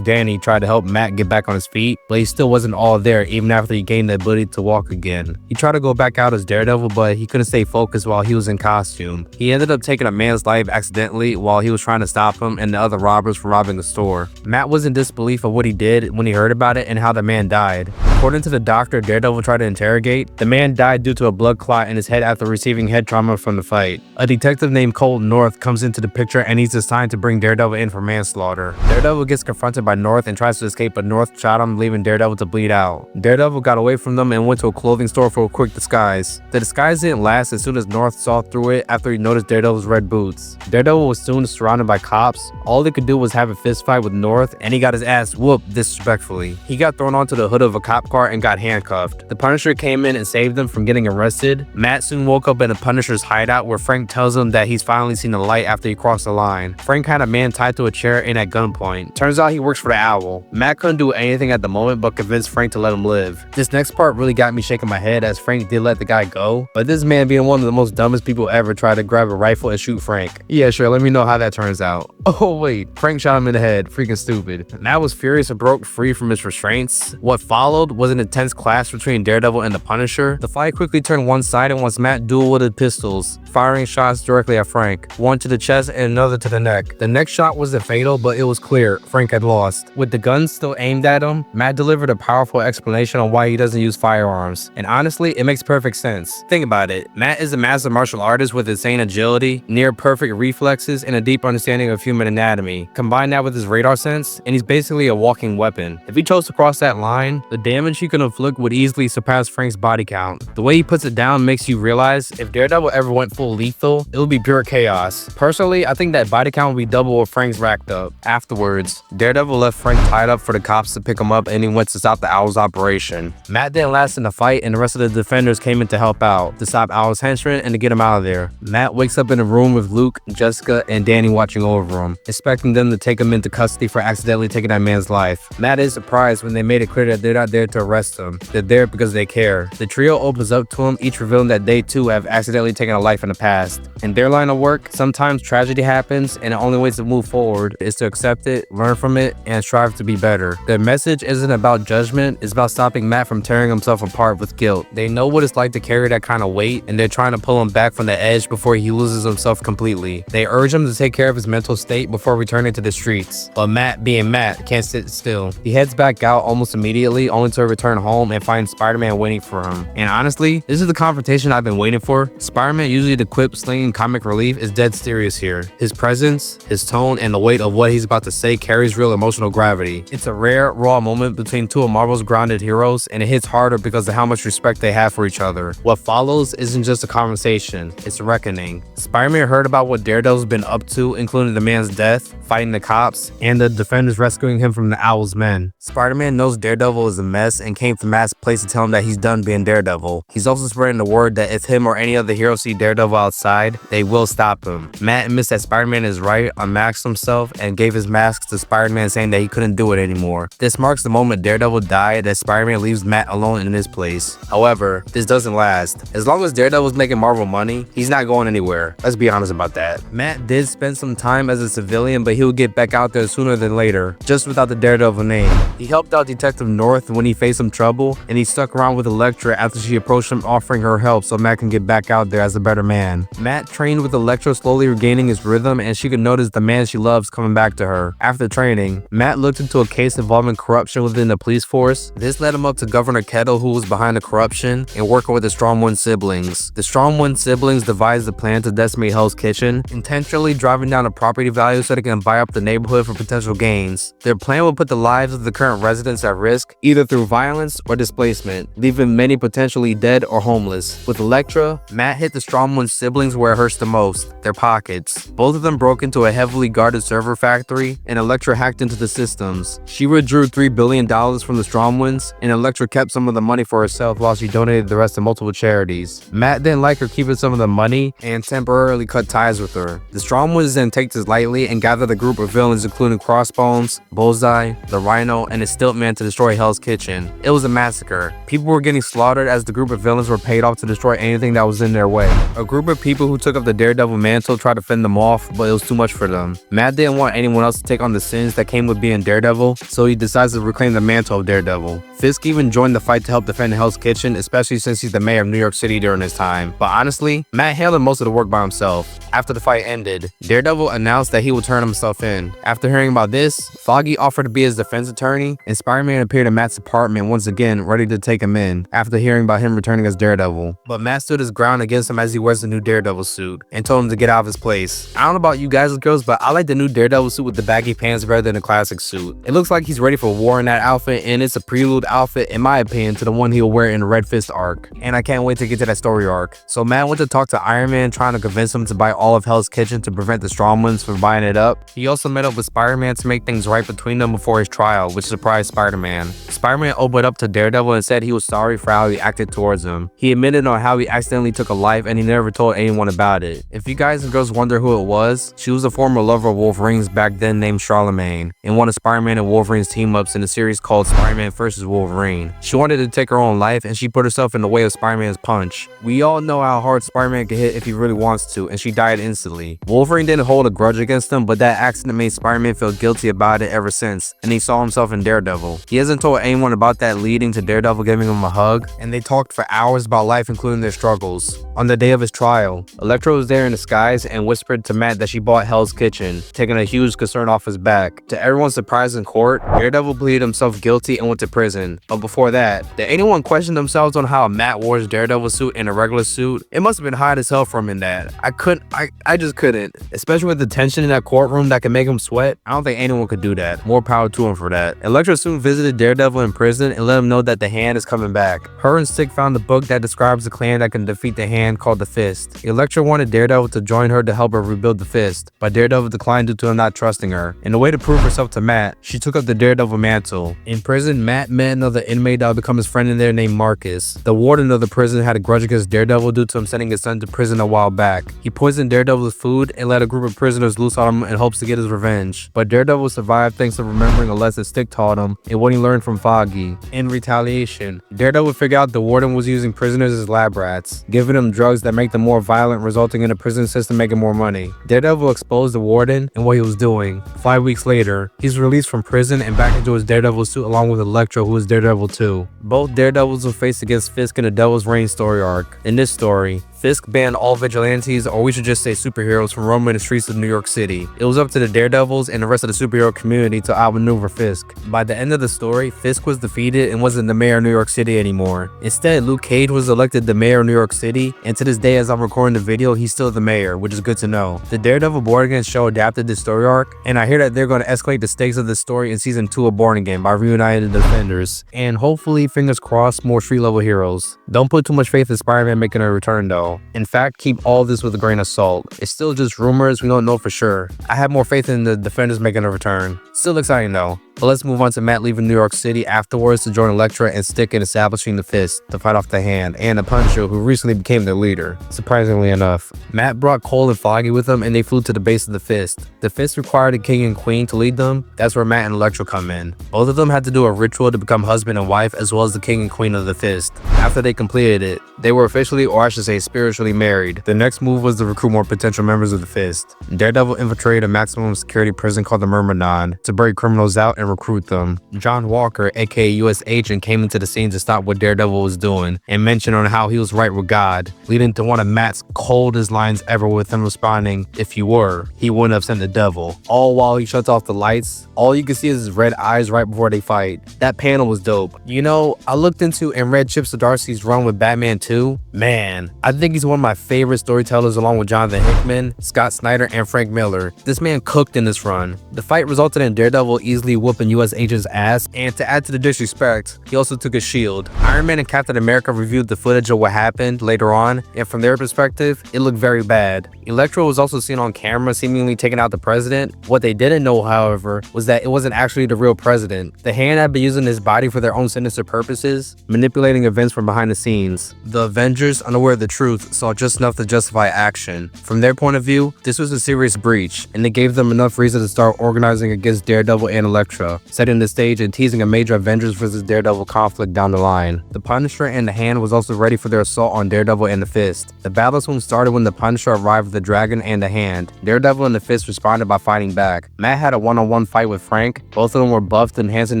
Danny tried to help Matt get back on his feet, but he still wasn't all there even after he gained the ability to walk again. He tried to go back out as Daredevil, but he couldn't stay focused while he was in costume. He ended up taking a man's life accidentally while he was trying to stop him and the other robbers from robbing the store. Matt was in disbelief of what he did when he heard about it and how the man died. According to the doctor Daredevil tried to interrogate, the man died due to a blood clot in his head after receiving head trauma from the fight. A detective named Colt North comes into the picture and he's assigned to bring Daredevil in for manslaughter. Daredevil gets confronted by North and tries to escape, but North shot him, leaving Daredevil to bleed out. Daredevil got away from them and went to a clothing store for a quick disguise. The disguise didn't last as soon as North saw through it after he noticed Daredevil's red boots. Daredevil was soon surrounded by cops. All they could do was have a fist fight with North, and he got his ass whooped disrespectfully. He got thrown onto the hood of a cop car and got handcuffed. The Punisher came in and saved them from getting arrested. Matt soon woke up in the Punisher's hideout where Frank tells him that he's finally seen the light after he crossed the line. Frank had a man tied to a chair and at gunpoint. Turns out he works for the Owl. Matt couldn't do anything at the moment but convinced Frank to let him live. This next part really got me shaking my head as Frank did let the guy go, but this man being one of the most dumbest people ever tried to grab a rifle and shoot Frank. Yeah, sure, let me know how that turns out. Oh wait, Frank shot him in the head, freaking stupid. Matt was furious and broke free from his restraints. What followed was an intense clash between Daredevil and the Punisher. The fight quickly turned one-sided once Matt dual-wielded pistols, firing shots directly at Frank, one to the chest and another to the neck. The next shot wasn't fatal, but it was clear Frank had lost. With the guns still aimed at him, Matt delivered a powerful explanation on why he doesn't use firearms. And honestly, it makes perfect sense. Think about it. Matt is a master martial artist with insane agility, near perfect reflexes, and a deep understanding of human anatomy. Combine that with his radar sense, and he's basically a walking weapon. If he chose to cross that line, the damage he could inflict would easily surpass Frank's body count. The way he puts it down makes you realize if Daredevil ever went full lethal, it would be pure chaos. Personally, I think that body count would be double what Frank's racked up. Afterwards, Daredevil left Frank tied up for the cops to pick him up, and he went to stop the Owl's operation. Matt didn't last in the fight, and the rest of the Defenders came in to help out, to stop Owl's henchmen and to get him out of there. Matt wakes up in a room with Luke, Jessica, and Danny watching over him, expecting them to take him into custody for accidentally taking that man's life. Matt is surprised when they made it clear that they're not there to arrest him. They're there because they care. The trio opens up to him, each revealing that they too have accidentally taken a life in the past. In their line of work, sometimes tragedy happens, and the only way to move forward is to accept it, learn from it, and strive to be better. Their message isn't about judgment, it's about stopping Matt from tearing himself apart with guilt. They know what it's like to carry that kind of weight, and they're trying to pull him back from the edge before he loses himself completely. They urge him to take care of his mental state before returning to the streets. But Matt, being Matt, can't sit still. He heads back out almost immediately, only to return home and find Spider-Man waiting for him. And honestly, this is the confrontation I've been waiting for. Spider-Man, usually the quip slinging comic relief, is dead serious here. His presence, his tone, and the weight of what he's about to say carries real emotional gravity. It's a rare, raw moment between two of Marvel's grounded heroes, and it hits harder because of how much respect they have for each other. What follows isn't just a conversation, it's a reckoning. Spider-Man heard about what Daredevil's been up to, including the man's death, fighting the cops, and the Defenders rescuing him from the Owl's men. Spider-Man knows Daredevil is a mess, arrest and came to Matt's place to tell him that he's done being Daredevil. He's also spreading the word that if him or any other hero see Daredevil outside, they will stop him. Matt admits that Spider-Man is right, unmasked himself, and gave his mask to Spider-Man, saying that he couldn't do it anymore. This marks the moment Daredevil died, that Spider-Man leaves Matt alone in his place. However, this doesn't last. As long as Daredevil's making Marvel money, he's not going anywhere. Let's be honest about that. Matt did spend some time as a civilian, but he'll get back out there sooner than later, just without the Daredevil name. He helped out Detective North when he faced some trouble, and he stuck around with Elektra after she approached him offering her help so Matt can get back out there as a better man. Matt trained with Elektra, slowly regaining his rhythm, and she could notice the man she loves coming back to her. After training, Matt looked into a case involving corruption within the police force. This led him up to Governor Kettle, who was behind the corruption, and working with the Strong One siblings. The Strong One siblings devised a plan to decimate Hell's Kitchen, intentionally driving down the property value so they can buy up the neighborhood for potential gains. Their plan would put the lives of the current residents at risk, either through violence or displacement, leaving many potentially dead or homeless. With Elektra, Matt hit the Strong One siblings where it hurts the most, their pockets. Both of them broke into a heavily guarded server factory, and Elektra hacked into the systems. She withdrew $3 billion from the Strong Ones, and Elektra kept some of the money for herself while she donated the rest to multiple charities. Matt didn't like her keeping some of the money and temporarily cut ties with her. The Strong Ones then take this lightly and gathered a group of villains including Crossbones, Bullseye, the Rhino, and his Stiltman to destroy Hell's Kitchen. It was a massacre. People were getting slaughtered as the group of villains were paid off to destroy anything that was in their way. A group of people who took up the Daredevil mantle tried to fend them off, but it was too much for them. Matt didn't want anyone else to take on the sins that came with being Daredevil, so he decides to reclaim the mantle of Daredevil. Fisk even joined the fight to help defend Hell's Kitchen, especially since he's the mayor of New York City during his time. But honestly, Matt handled most of the work by himself. After the fight ended, Daredevil announced that he would turn himself in. After hearing about this, Foggy offered to be his defense attorney, and Spider-Man appeared in Matt's apartment once again, ready to take him in, after hearing about him returning as Daredevil. But Matt stood his ground against him as he wears the new Daredevil suit, and told him to get out of his place. I don't know about you guys or girls, but I like the new Daredevil suit with the baggy pants better than the classic suit. It looks like he's ready for war in that outfit, and it's a prelude outfit, in my opinion, to the one he'll wear in the Red Fist arc. And I can't wait to get to that story arc. So Matt went to talk to Iron Man, trying to convince him to buy all of Hell's Kitchen to prevent the Strong Ones from buying it up. He also met up with Spider-Man to make things right between them before his trial, which surprised Spider-Man. Spider-Man opened up to Daredevil and said he was sorry for how he acted towards him. He admitted on how he accidentally took a life, and he never told anyone about it. If you guys and girls wonder who it was, she was a former lover of Wolverine's back then named Charlemagne, and one of Spider-Man and Wolverine's team-ups in a series called Spider-Man vs. Wolverine. She wanted to take her own life, and she put herself in the way of Spider-Man's punch. We all know how hard Spider-Man can hit if he really wants to, and she died instantly. Wolverine didn't hold a grudge against him, but that accident made Spider-Man feel guilty about it ever since, and he saw himself in Daredevil. He hasn't told anyone about that, leading to Daredevil giving him a hug, and they talked for hours about life, including their struggles. On the day of his trial, Elektra was there in disguise and whispered to Matt that she bought Hell's Kitchen, taking a huge concern off his back. To everyone's surprise in court, Daredevil pleaded himself guilty and went to prison. But before that, did anyone question themselves on how Matt wore his Daredevil suit in a regular suit? It must have been hot as hell for him in that. I just couldn't. Especially with the tension in that courtroom that could make him sweat. I don't think anyone could do that. More power to him for that. Elektra soon visited Daredevil in prison and let him know that the Hand is coming back. Her and Stick found a book that describes a clan that can defeat the Hand called the Fist. Elektra wanted Daredevil to join her to help her rebuild the Fist, but Daredevil declined due to him not trusting her. In a way to prove herself to Matt, she took up the Daredevil mantle. In prison, Matt met another inmate that would become his friend in there named Marcus. The warden of the prison had a grudge against Daredevil due to him sending his son to prison a while back. He poisoned Daredevil's food and let a group of prisoners loose on him in hopes to get his revenge. But Daredevil survived thanks to remembering a lesson Stick taught him and what he learned from Foggy. In retaliation, Daredevil figured out the warden was using prisoners as lab rats, giving them drugs that make them more violent, resulting in the prison system making more money. Daredevil exposed the warden and what he was doing. 5 weeks later, he's released from prison and back into his Daredevil suit along with Elektra, who is Daredevil too. Both Daredevils will face against Fisk in the Devil's Reign story arc. In this story, Fisk banned all vigilantes, or we should just say superheroes, from roaming the streets of New York City. It was up to the Daredevils and the rest of the superhero community to outmaneuver Fisk. By the end of the story, Fisk was defeated and wasn't the mayor of New York City anymore. Instead, Luke Cage was elected the mayor of New York City, and to this day as I'm recording the video, he's still the mayor, which is good to know. The Daredevil Born Again show adapted this story arc, and I hear that they're going to escalate the stakes of the story in season 2 of Born Again by reuniting the Defenders, and hopefully, fingers crossed, more street level heroes. Don't put too much faith in Spider-Man making a return though. In fact, keep all this with a grain of salt. It's still just rumors, we don't know for sure. I have more faith in the Defenders making a return. Still exciting though. But let's move on to Matt leaving New York City afterwards to join Elektra and stick in establishing the Fist to fight off the Hand and the Punisher, who recently became their leader. Surprisingly enough, Matt brought Cole and Foggy with him and they flew to the base of the Fist. The Fist required a king and queen to lead them. That's where Matt and Elektra come in. Both of them had to do a ritual to become husband and wife, as well as the king and queen of the Fist. After they completed it, they were officially, or I should say spiritually, married. The next move was to recruit more potential members of the Fist. Daredevil infiltrated a maximum security prison called the Myrmidon to break criminals out and recruit them. John Walker, aka US Agent, came into the scene to stop what Daredevil was doing and mentioned on how he was right with God, leading to one of Matt's coldest lines ever, with him responding, "If you were, he wouldn't have sent the devil." All while he shuts off the lights. All you can see is his red eyes right before they fight. That panel was dope. You know, I looked into and read Chip Zdarsky's run with Batman 2. Man, I think he's one of my favorite storytellers, along with Jonathan Hickman, Scott Snyder, and Frank Miller. This man cooked in this run. The fight resulted in Daredevil easily whooping US Agent's ass, and to add to the disrespect, he also took his shield. Iron Man and Captain America reviewed the footage of what happened later on, and from their perspective, it looked very bad. Elektra was also seen on camera seemingly taking out the president. What they didn't know, however, was that it wasn't actually the real president. The Hand had been using his body for their own sinister purposes, manipulating events from behind the scenes. The Avengers, unaware of the truth, saw just enough to justify action. From their point of view, this was a serious breach, and it gave them enough reason to start organizing against Daredevil and Elektra, setting the stage and teasing a major Avengers vs Daredevil conflict down the line. The Punisher and the Hand was also ready for their assault on Daredevil and the Fist. The battle soon started when the Punisher arrived with the Dragon and the Hand. Daredevil and the Fist responded by fighting back. Matt had a one-on-one fight with Frank. Both of them were buffed, enhancing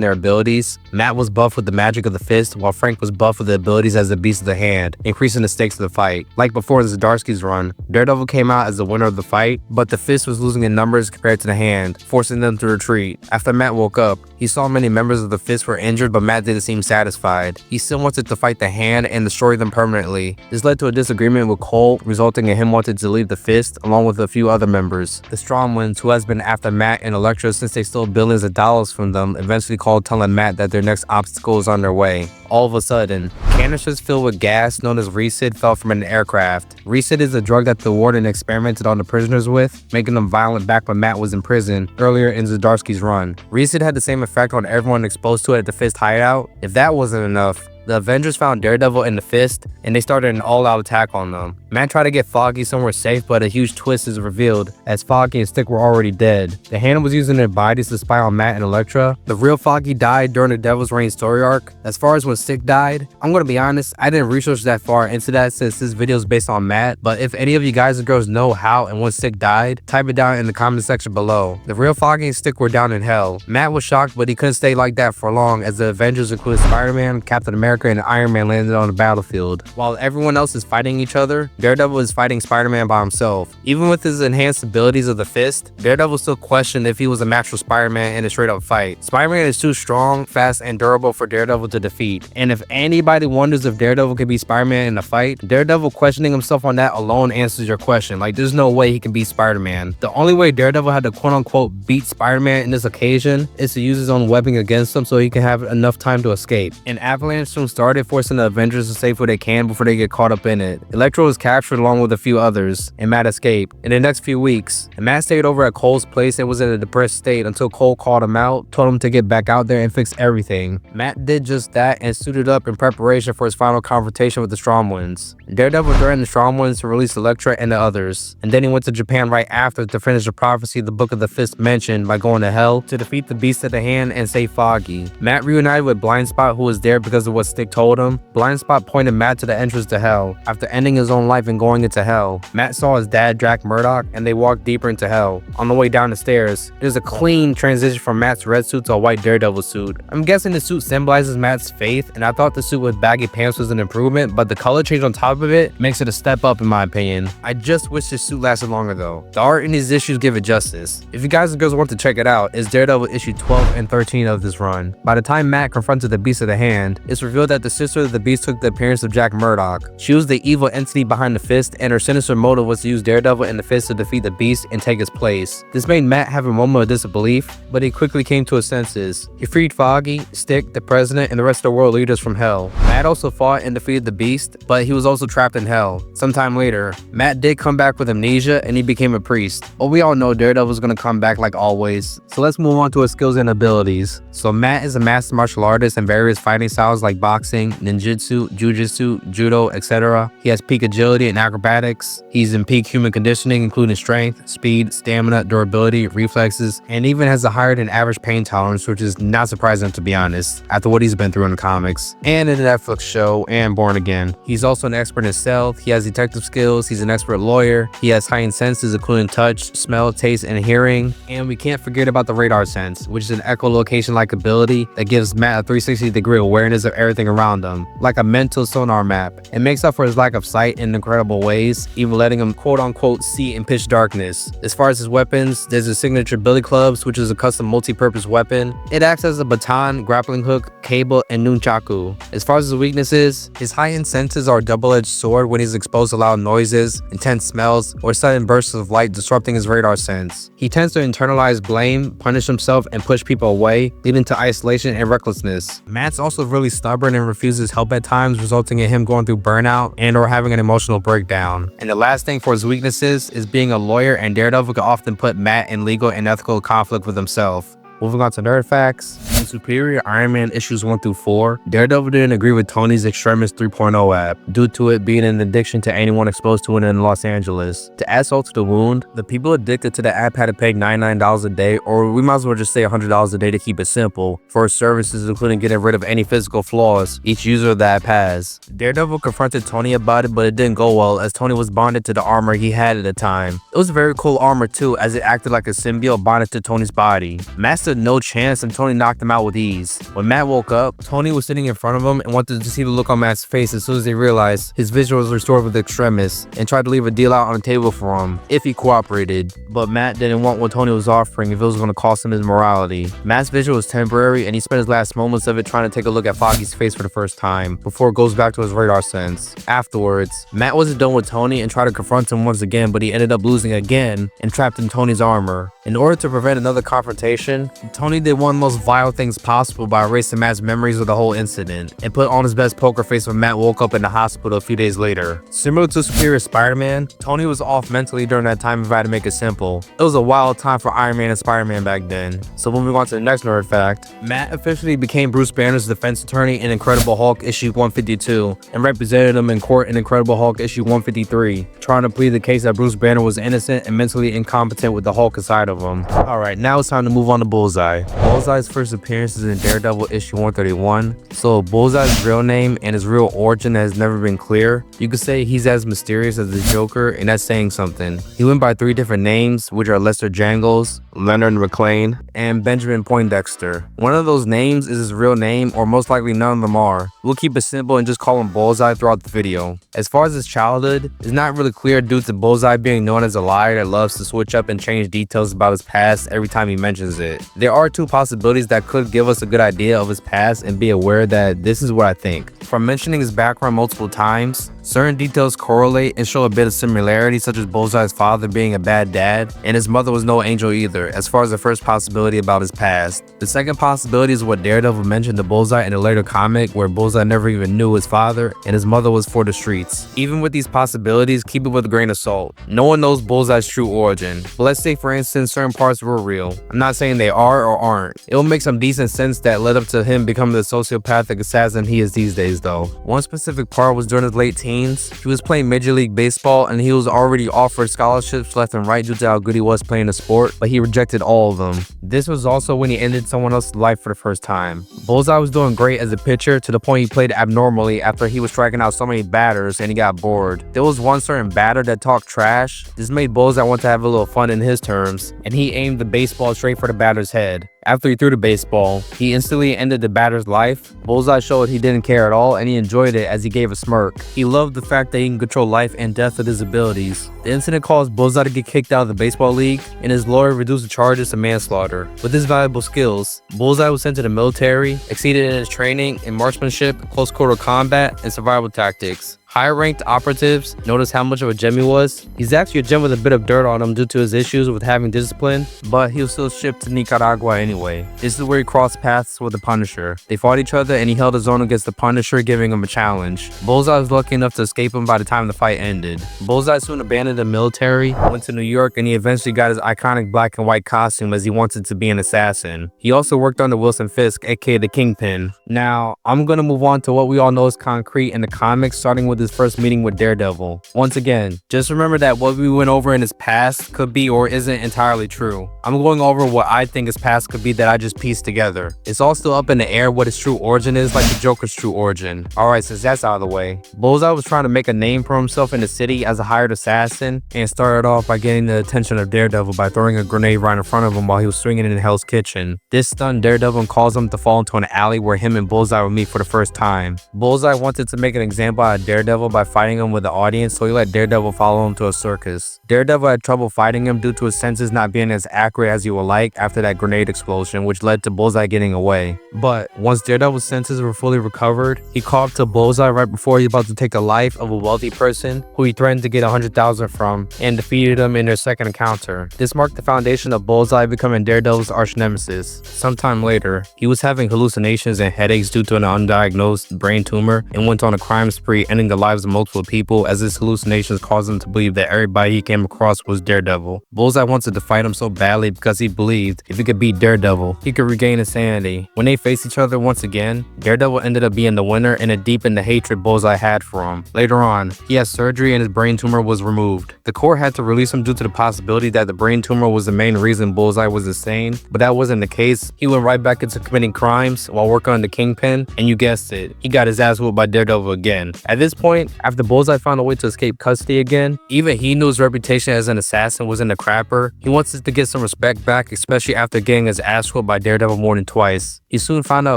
their abilities. Matt was buffed with the magic of the Fist, while Frank was buffed with the abilities as the Beast of the Hand, increasing the stakes of the fight. Like before Zdarsky's run, Daredevil came out as the winner of the fight, but the Fist was losing in numbers compared to the Hand, forcing them to retreat. After Matt woke up, he saw many members of the Fist were injured, but Matt didn't seem satisfied. He still wanted to fight the Hand and destroy them permanently. This led to a disagreement with Cole, resulting in him wanting to leave the Fist, along with a few other members. The Stromwinds, who has been after Matt and Elektra since they stole billions of dollars from them, eventually called, telling Matt that their next obstacle is on their way. All of a sudden, canisters filled with gas known as Resid fell from an aircraft. Resid is a drug that the warden experimented on the prisoners with, making them violent back when Matt was in prison earlier in Zdarsky's run. Resid had the same effect on everyone exposed to it at the Fist hideout. If that wasn't enough, the Avengers found Daredevil and the Fist, and they started an all-out attack on them. Matt tried to get Foggy somewhere safe, but a huge twist is revealed, as Foggy and Stick were already dead. The Hand was using their bodies to spy on Matt and Elektra. The real Foggy died during the Devil's Reign story arc. As far as when Stick died, I'm gonna be honest, I didn't research that far into that since this video is based on Matt, but if any of you guys and girls know how and when Stick died, type it down in the comment section below. The real Foggy and Stick were down in hell. Matt was shocked, but he couldn't stay like that for long, as the Avengers, including Spider-Man, Captain America, and Iron Man, landed on the battlefield. While everyone else is fighting each other, Daredevil is fighting Spider-Man by himself. Even with his enhanced abilities of the Fist, Daredevil still questioned if he was a match for Spider-Man in a straight-up fight. Spider-Man is too strong, fast, and durable for Daredevil to defeat. And if anybody wonders if Daredevil can beat Spider-Man in a fight, Daredevil questioning himself on that alone answers your question. Like, there's no way he can beat Spider-Man. The only way Daredevil had to quote-unquote beat Spider-Man in this occasion is to use his own webbing against him so he can have enough time to escape. An avalanche soon started, forcing the Avengers to save what they can before they get caught up in it. Elektra was captured along with a few others, and Matt escaped. In the next few weeks, Matt stayed over at Cole's place and was in a depressed state until Cole called him out, told him to get back out there and fix everything. Matt did just that and suited up in preparation for his final confrontation with the Stromwinds. Daredevil threatened the Stromwinds to release Elektra and the others, and then he went to Japan right after to finish the prophecy the Book of the Fist mentioned by going to hell to defeat the Beast of the Hand and save Foggy. Matt reunited with Blindspot, who was there because of what Stick told him. Blindspot pointed Matt to the entrance to hell. After ending his own life and going into hell, Matt saw his dad, Matt Murdock, and they walked deeper into hell. On the way down the stairs, there's a clean transition from Matt's red suit to a white Daredevil suit. I'm guessing the suit symbolizes Matt's faith, and I thought the suit with baggy pants was an improvement, but the color change on top of it makes it a step up in my opinion. I just wish this suit lasted longer though. The art in these issues give it justice. If you guys and girls want to check it out, it's Daredevil issue 12 and 13 of this run. By the time Matt confronted the Beast of the Hand, it's revealed revealed that the sister of the Beast took the appearance of Jack Murdock. She was the evil entity behind the Fist, and her sinister motive was to use Daredevil and the Fist to defeat the Beast and take his place. This made Matt have a moment of disbelief, but he quickly came to his senses. He freed Foggy, Stick, the President, and the rest of the world leaders from Hell. Matt also fought and defeated the Beast, but he was also trapped in Hell. Sometime later, Matt did come back with amnesia and he became a priest. But we all know Daredevil's gonna come back like always. So let's move on to his skills and abilities. So Matt is a master martial artist in various fighting styles like boxing, ninjutsu, jujitsu, judo, etc. He has peak agility and acrobatics. He's in peak human conditioning, including strength, speed, stamina, durability, reflexes, and even has a higher than average pain tolerance, which is not surprising to be honest, after what he's been through in the comics and in the Netflix show and Born Again. He's also an expert in stealth. He has detective skills. He's an expert lawyer. He has heightened senses, including touch, smell, taste, and hearing. And we can't forget about the radar sense, which is an echolocation-like ability that gives Matt a 360-degree awareness of everything around him, like a mental sonar map. It makes up for his lack of sight in incredible ways, even letting him quote-unquote see in pitch darkness. As far as his weapons, there's his signature billy clubs, which is a custom multi-purpose weapon. It acts as a baton, grappling hook, cable, and nunchaku. As far as his weaknesses, his heightened senses are a double-edged sword when he's exposed to loud noises, intense smells, or sudden bursts of light disrupting his radar sense. He tends to internalize blame, punish himself, and push people away, leading to isolation and recklessness. Matt's also really stubborn and refuses help at times, resulting in him going through burnout and or having an emotional breakdown. And the last thing for his weaknesses is being a lawyer, and Daredevil can often put Matt in legal and ethical conflict with himself. Moving on to nerd facts. In Superior Iron Man issues 1 through 4, Daredevil didn't agree with Tony's Extremis 3.0 app due to it being an addiction to anyone exposed to it in Los Angeles. To add salt to the wound, the people addicted to the app had to pay $99 a day, or we might as well just say $100 a day to keep it simple, for its services including getting rid of any physical flaws each user of the app has. Daredevil confronted Tony about it, but it didn't go well as Tony was bonded to the armor he had at the time. It was a very cool armor too, as it acted like a symbiote bonded to Tony's body. Master no chance and Tony knocked him out with ease. When Matt woke up, Tony was sitting in front of him and wanted to see the look on Matt's face as soon as he realized his vision was restored with Extremis, and tried to leave a deal out on the table for him if he cooperated. But Matt didn't want what Tony was offering if it was going to cost him his morality. Matt's vision was temporary and he spent his last moments of it trying to take a look at Foggy's face for the first time before it goes back to his radar sense. Afterwards, Matt wasn't done with Tony and tried to confront him once again, but he ended up losing again and trapped in Tony's armor. In order to prevent another confrontation, Tony did one of the most vile things possible by erasing Matt's memories of the whole incident and put on his best poker face when Matt woke up in the hospital a few days later. Similar to Superior Spider-Man, Tony was off mentally during that time if I had to make it simple. It was a wild time for Iron Man and Spider-Man back then. So moving on to the next nerd fact, Matt officially became Bruce Banner's defense attorney in Incredible Hulk issue 152 and represented him in court in Incredible Hulk issue 153, trying to plead the case that Bruce Banner was innocent and mentally incompetent with the Hulk inside of him. Alright, now it's time to move on to Bullseye. Bullseye's first appearance is in Daredevil issue 131, so Bullseye's real name and his real origin has never been clear. You could say he's as mysterious as the Joker, and that's saying something. He went by 3 different names, which are Lester Jangles, Leonard McLean, and Benjamin Poindexter. One of those names is his real name, or most likely none of them are. We'll keep it simple and just call him Bullseye throughout the video. As far as his childhood, it's not really clear due to Bullseye being known as a liar that loves to switch up and change details about his past every time he mentions it. There are 2 possibilities that could give us a good idea of his past and be aware that this is what I think. From mentioning his background multiple times, certain details correlate and show a bit of similarity, such as Bullseye's father being a bad dad and his mother was no angel either, as far as the first possibility about his past. The second possibility is what Daredevil mentioned to Bullseye in a later comic where Bullseye never even knew his father and his mother was for the streets. Even with these possibilities, keep it with a grain of salt. No one knows Bullseye's true origin, but let's say for instance certain parts were real. I'm not saying they are or aren't. It will make some decent sense that led up to him becoming the sociopathic assassin he is these days though. One specific part was during his late teens. He was playing Major League Baseball and he was already offered scholarships left and right due to how good he was playing the sport, but he rejected all of them. This was also when he ended someone else's life for the first time. Bullseye was doing great as a pitcher to the point he played abnormally after he was striking out so many batters and he got bored. There was one certain batter that talked trash. This made Bullseye want to have a little fun in his terms, and he aimed the baseball straight for the batter's head. After he threw the baseball, he instantly ended the batter's life. Bullseye showed he didn't care at all, and he enjoyed it as he gave a smirk. He loved the fact that he can control life and death with his abilities. The incident caused Bullseye to get kicked out of the baseball league, and his lawyer reduced the charges to manslaughter. With his valuable skills, Bullseye was sent to the military, exceeded in his training in marksmanship, close quarter combat, and survival tactics. Higher ranked operatives notice how much of a gem he was. He's actually a gem with a bit of dirt on him due to his issues with having discipline, but he was still shipped to Nicaragua anyway. This is where he crossed paths with the Punisher. They fought each other and he held his own against the Punisher, giving him a challenge. Bullseye was lucky enough to escape him by the time the fight ended. Bullseye soon abandoned the military, went to New York, and he eventually got his iconic black and white costume as he wanted to be an assassin. He also worked under Wilson Fisk, aka the Kingpin. Now, I'm gonna move on to what we all know is concrete in the comics, starting with his first meeting with Daredevil. Once again, just remember that what we went over in his past could be or isn't entirely true. I'm going over what I think his past could be that I just pieced together. It's all still up in the air what his true origin is, like the Joker's true origin. Alright, since that's out of the way, Bullseye was trying to make a name for himself in the city as a hired assassin, and started off by getting the attention of Daredevil by throwing a grenade right in front of him while he was swinging in Hell's Kitchen. This stunned Daredevil and caused him to fall into an alley where him and Bullseye would meet for the first time. Bullseye wanted to make an example out of Daredevil by fighting him with the audience, so he let Daredevil follow him to a circus. Daredevil had trouble fighting him due to his senses not being as accurate as you would like after that grenade explosion, which led to Bullseye getting away. But once Daredevil's senses were fully recovered, he called up to Bullseye right before he was about to take the life of a wealthy person who he threatened to get 100,000 from, and defeated him in their second encounter. This marked the foundation of Bullseye becoming Daredevil's arch nemesis. Sometime later, he was having hallucinations and headaches due to an undiagnosed brain tumor, and went on a crime spree, ending the lives of multiple people as his hallucinations caused him to believe that everybody he came across was Daredevil. Bullseye wanted to fight him so badly because he believed if he could beat Daredevil, he could regain his sanity. When they faced each other once again, Daredevil ended up being the winner, and it deepened the hatred Bullseye had for him. Later on, he had surgery and his brain tumor was removed. The Corps had to release him due to the possibility that the brain tumor was the main reason Bullseye was insane, but that wasn't the case. He went right back into committing crimes while working on the Kingpin, and you guessed it, he got his ass whooped by Daredevil again. At this point, after Bullseye found a way to escape custody again, even he knew his reputation as an assassin was in the crapper. He wanted to get some respect back, especially after getting his ass whooped by Daredevil more than twice. He soon found out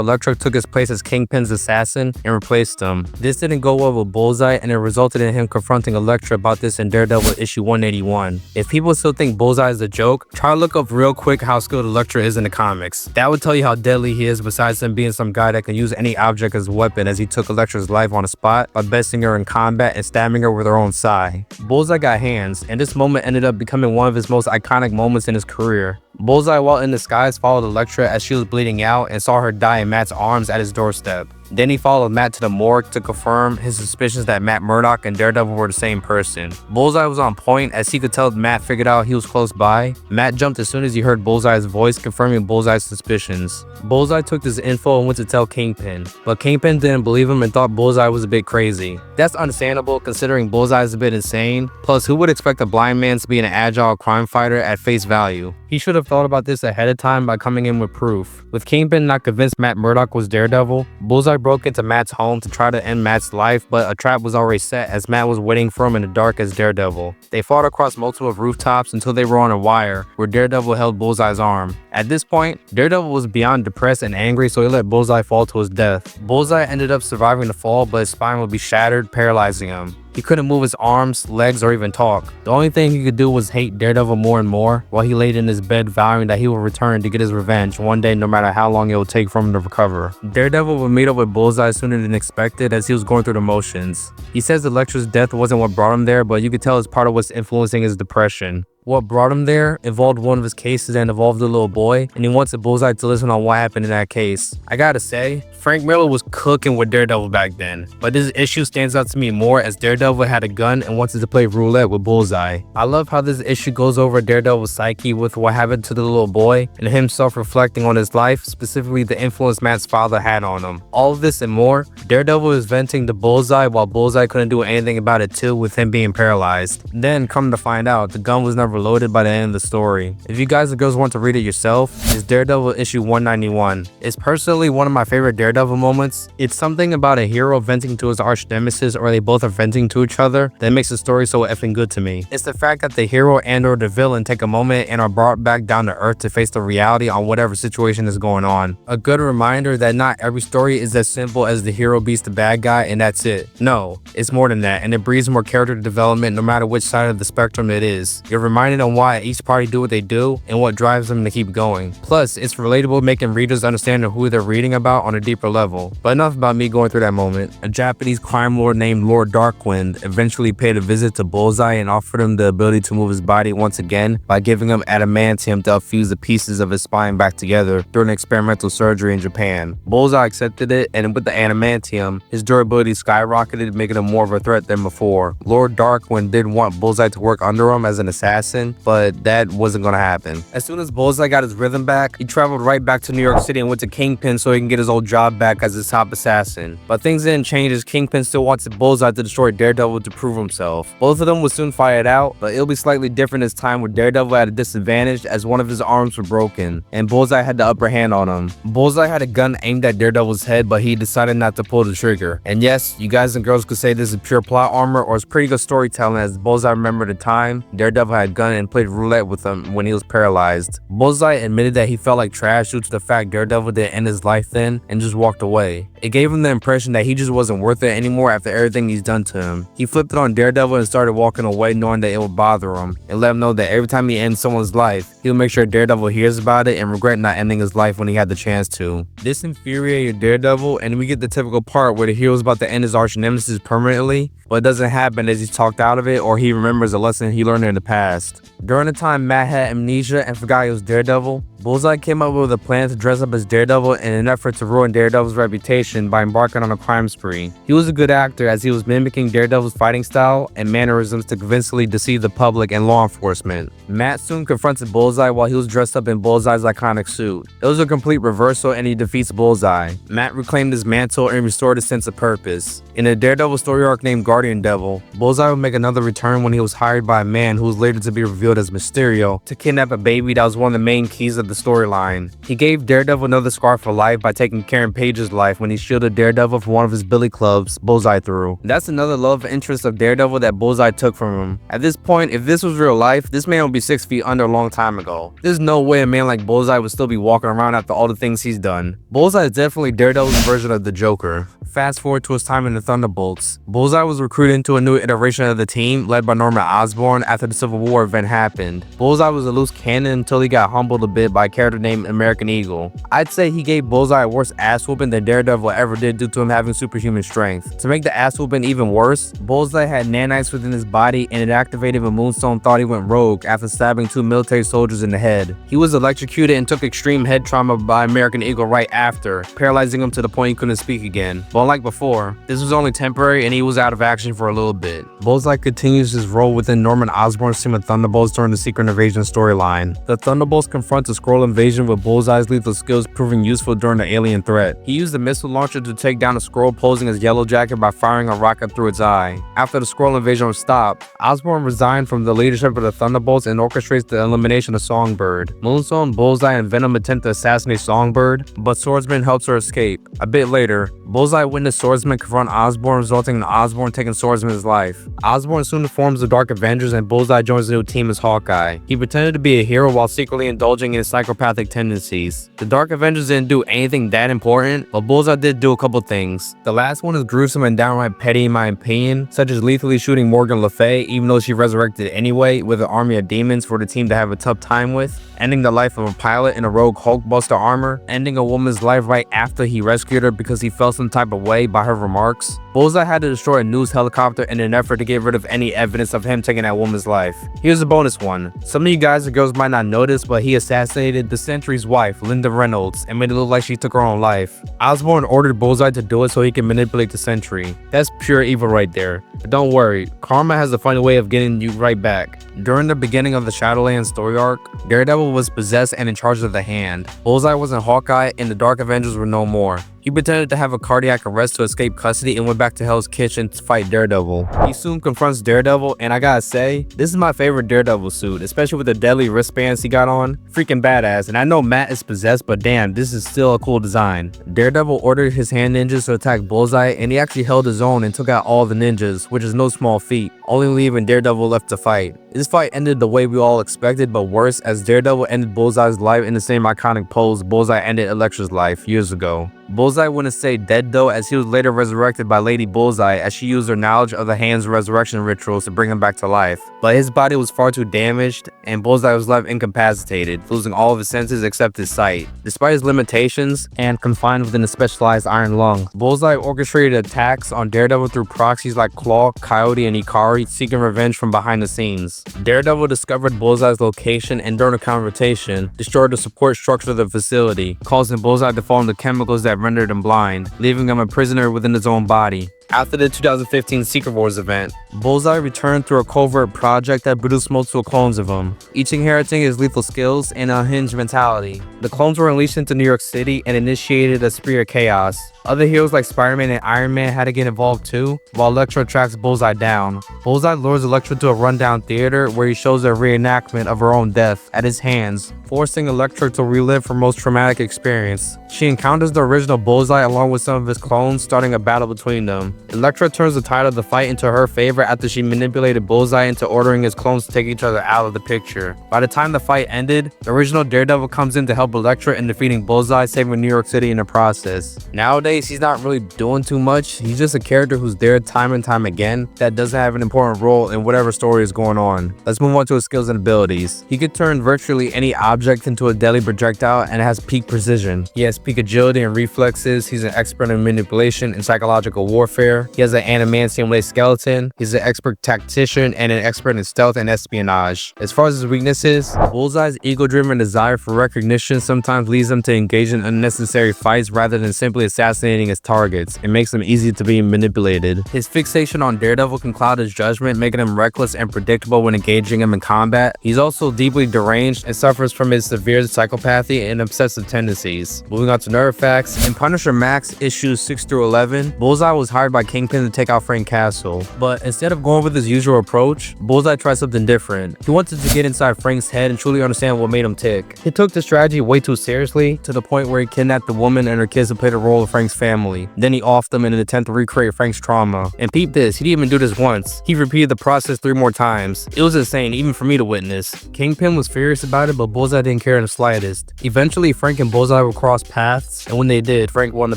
Elektra took his place as Kingpin's assassin and replaced him. This didn't go well with Bullseye, and it resulted in him confronting Elektra about this in Daredevil issue 181. If people still think Bullseye is a joke, try to look up real quick how skilled Elektra is in the comics. That would tell you how deadly he is, besides him being some guy that can use any object as a weapon, as he took Elektra's life on the spot by besting her in combat and stabbing her with her own sai. Bullseye got hands, and this moment ended up becoming one of his most iconic moments in his career. Bullseye, while in disguise, followed Elektra as she was bleeding out and saw her die in Matt's arms at his doorstep. Then he followed Matt to the morgue to confirm his suspicions that Matt Murdock and Daredevil were the same person. Bullseye was on point, as he could tell Matt figured out he was close by. Matt jumped as soon as he heard Bullseye's voice, confirming Bullseye's suspicions. Bullseye took this info and went to tell Kingpin, but Kingpin didn't believe him and thought Bullseye was a bit crazy. That's understandable considering Bullseye is a bit insane, plus who would expect a blind man to be an agile crime fighter at face value? He should have thought about this ahead of time by coming in with proof. With Kingpin not convinced Matt Murdock was Daredevil, Bullseye broke into Matt's home to try to end Matt's life, but a trap was already set as Matt was waiting for him in the dark as Daredevil. They fought across multiple rooftops until they were on a wire where Daredevil held Bullseye's arm. At this point, Daredevil was beyond depressed and angry, so he let Bullseye fall to his death. Bullseye ended up surviving the fall, but his spine would be shattered, paralyzing him. He couldn't move his arms, legs, or even talk. The only thing he could do was hate Daredevil more and more, while he laid in his bed vowing that he would return to get his revenge one day, no matter how long it would take for him to recover. Daredevil would meet up with Bullseye sooner than expected as he was going through the motions. He says Elektra's death wasn't what brought him there, but you could tell it's part of what's influencing his depression. What brought him there involved one of his cases that involved a little boy, and he wanted Bullseye to listen on what happened in that case. I gotta say, Frank Miller was cooking with Daredevil back then, but this issue stands out to me more as Daredevil had a gun and wanted to play roulette with Bullseye. I love how this issue goes over Daredevil's psyche with what happened to the little boy and him self-reflecting on his life, specifically the influence Matt's father had on him. All of this and more, Daredevil is venting to Bullseye while Bullseye couldn't do anything about it too, with him being paralyzed. Then, come to find out, the gun was never overloaded by the end of the story. If you guys and girls want to read it yourself, it's Daredevil issue 191. It's personally one of my favorite Daredevil moments. It's something about a hero venting to his arch nemesis, or they both are venting to each other, that makes the story so effing good to me. It's the fact that the hero and or the villain take a moment and are brought back down to earth to face the reality on whatever situation is going on. A good reminder that not every story is as simple as the hero beats the bad guy and that's it. No, it's more than that, and it breeds more character development no matter which side of the spectrum it is. You're reminded on why each party do what they do and what drives them to keep going. Plus, it's relatable, making readers understand who they're reading about on a deeper level. But enough about me going through that moment. A Japanese crime lord named Lord Darkwind eventually paid a visit to Bullseye and offered him the ability to move his body once again by giving him adamantium to fuse the pieces of his spine back together during experimental surgery in Japan. Bullseye accepted it, and with the adamantium, his durability skyrocketed, making him more of a threat than before. Lord Darkwind did want Bullseye to work under him as an assassin, but that wasn't gonna happen. As soon as Bullseye got his rhythm back, he traveled right back to New York City and went to Kingpin so he can get his old job back as his top assassin. But things didn't change, as Kingpin still wanted Bullseye to destroy Daredevil to prove himself. Both of them would soon fight it out, but it'll be slightly different this time, with Daredevil at a disadvantage as one of his arms were broken, and Bullseye had the upper hand on him. Bullseye had a gun aimed at Daredevil's head, but he decided not to pull the trigger. And yes, you guys and girls could say this is pure plot armor, or it's pretty good storytelling, as Bullseye remembered the time Daredevil had a gun and played roulette with him when he was paralyzed. Bullseye admitted that he felt like trash due to the fact Daredevil didn't end his life then and just walked away. It gave him the impression that he just wasn't worth it anymore after everything he's done to him. He flipped it on Daredevil and started walking away, knowing that it would bother him, and let him know that every time he ends someone's life, he'll make sure Daredevil hears about it and regret not ending his life when he had the chance to. This infuriated Daredevil, and we get the typical part where the hero's about to end his arch nemesis permanently, but it doesn't happen as he's talked out of it, or he remembers a lesson he learned in the past. During the time Matt had amnesia and forgot he was Daredevil, Bullseye came up with a plan to dress up as Daredevil in an effort to ruin Daredevil's reputation by embarking on a crime spree. He was a good actor, as he was mimicking Daredevil's fighting style and mannerisms to convincingly deceive the public and law enforcement. Matt soon confronted Bullseye while he was dressed up in Bullseye's iconic suit. It was a complete reversal, and he defeats Bullseye. Matt reclaimed his mantle and restored his sense of purpose. In a Daredevil story arc named Guardian Devil, Bullseye would make another return when he was hired by a man who was later to be revealed as Mysterio to kidnap a baby that was one of the main keys of the storyline. He gave Daredevil another scar for life by taking Karen Page's life when he shielded Daredevil from one of his billy clubs Bullseye threw. That's another love interest of Daredevil that Bullseye took from him. At this point, if this was real life, this man would be 6 feet under a long time ago. There's no way a man like Bullseye would still be walking around after all the things he's done. Bullseye is definitely Daredevil's version of the Joker. Fast forward to his time in the Thunderbolts. Bullseye was recruited into a new iteration of the team led by Norman Osborn after the Civil War event happened. Bullseye was a loose cannon until he got humbled a bit by a character named American Eagle. I'd say he gave Bullseye a worse ass whooping than Daredevil ever did due to him having superhuman strength. To make the ass whooping even worse, Bullseye had nanites within his body, and it activated when Moonstone thought he went rogue after stabbing 2 military soldiers in the head. He was electrocuted and took extreme head trauma by American Eagle right after, paralyzing him to the point he couldn't speak again. But unlike before, this was only temporary and he was out of action for a little bit. Bullseye continues his role within Norman Osborn's team of Thunderbolts during the Secret Invasion storyline. The Thunderbolts confront the Skrull invasion with Bullseye's lethal skills proving useful during the alien threat. He used a missile launcher to take down a Skrull posing as Yellow Jacket by firing a rocket through its eye. After the Skrull invasion was stopped, Osborn resigned from the leadership of the Thunderbolts and orchestrates the elimination of Songbird. Moonstone, Bullseye, and Venom attempt to assassinate Songbird, but Swordsman helps her escape. A bit later, Bullseye witnessed Swordsman confront Osborn, resulting in Osborn taking Swordsman's life. Osborn soon informs the Dark Avengers, and Bullseye joins the new team as Hawkeye. He pretended to be a hero while secretly indulging in his psychopathic tendencies. The Dark Avengers didn't do anything that important, but Bullseye did do a couple things. The last one is gruesome and downright petty in my opinion, such as lethally shooting Morgan Le Fay even though she resurrected anyway with an army of demons for the team to have a tough time with, ending the life of a pilot in a rogue Hulkbuster armor, ending a woman's life right after he rescued her because he felt some type of way by her remarks. Bullseye had to destroy a news helicopter in an effort to get rid of any evidence of him taking that woman's life. Here's a bonus one. Some of you guys and girls might not notice, but he assassinated the Sentry's wife, Linda Reynolds, and made it look like she took her own life. Osborn ordered Bullseye to do it so he can manipulate the Sentry. That's pure evil right there. But don't worry, karma has a funny way of getting you right back. During the beginning of the Shadowland story arc, Daredevil was possessed and in charge of the Hand. Bullseye was in Hawkeye, and the Dark Avengers were no more. He pretended to have a cardiac arrest to escape custody and went back to Hell's Kitchen to fight Daredevil. He soon confronts Daredevil, and I gotta say, this is my favorite Daredevil suit, especially with the deadly wristbands he got on. Freaking badass, and I know Matt is possessed, but damn, this is still a cool design. Daredevil ordered his hand ninjas to attack Bullseye, and he actually held his own and took out all the ninjas, which is no small feat, only leaving Daredevil left to fight. This fight ended the way we all expected, but worse, as Daredevil ended Bullseye's life in the same iconic pose Bullseye ended Elektra's life years ago. Bullseye wouldn't stay dead though, as he was later resurrected by Lady Bullseye as she used her knowledge of the hand's resurrection rituals to bring him back to life. But his body was far too damaged, and Bullseye was left incapacitated, losing all of his senses except his sight. Despite his limitations and confined within a specialized iron lung, Bullseye orchestrated attacks on Daredevil through proxies like Claw, Coyote, and Ikari, seeking revenge from behind the scenes. Daredevil discovered Bullseye's location and during a confrontation, destroyed the support structure of the facility, causing Bullseye to fall into chemicals that rendered him blind, leaving him a prisoner within his own body. After the 2015 Secret Wars event, Bullseye returned through a covert project that produced multiple clones of him, each inheriting his lethal skills and an unhinged mentality. The clones were unleashed into New York City and initiated a spree of chaos. Other heroes like Spider-Man and Iron Man had to get involved too, while Elektra tracks Bullseye down. Bullseye lures Elektra to a rundown theater where he shows a reenactment of her own death at his hands, forcing Elektra to relive her most traumatic experience. She encounters the original Bullseye along with some of his clones, starting a battle between them. Elektra turns the tide of the fight into her favor after she manipulated Bullseye into ordering his clones to take each other out of the picture. By the time the fight ended, the original Daredevil comes in to help Elektra in defeating Bullseye, saving New York City in the process. Nowadays, he's not really doing too much. He's just a character who's there time and time again that doesn't have an important role in whatever story is going on. Let's move on to his skills and abilities. He could turn virtually any object into a deadly projectile and has peak precision. He has peak agility and reflexes. He's an expert in manipulation and psychological warfare. He has an adamantium-laced skeleton. He's an expert tactician and an expert in stealth and espionage. As far as his weaknesses, Bullseye's ego-driven desire for recognition sometimes leads him to engage in unnecessary fights rather than simply assassinating his targets. It makes him easy to be manipulated. His fixation on Daredevil can cloud his judgment, making him reckless and predictable when engaging him in combat. He's also deeply deranged and suffers from his severe psychopathy and obsessive tendencies. Moving on to nerd facts, in Punisher Max issues 6 through 11, Bullseye was hired by Kingpin to take out Frank Castle, but instead of going with his usual approach, Bullseye tried something different. He wanted to get inside Frank's head and truly understand what made him tick. He took the strategy way too seriously, to the point where he kidnapped the woman and her kids to play the role of Frank's family. Then he offed them in an attempt to recreate Frank's trauma. And peep this, he didn't even do this once. He repeated the process 3 more times. It was insane, even for me to witness. Kingpin was furious about it, but Bullseye didn't care in the slightest. Eventually, Frank and Bullseye would cross paths, and when they did, Frank won the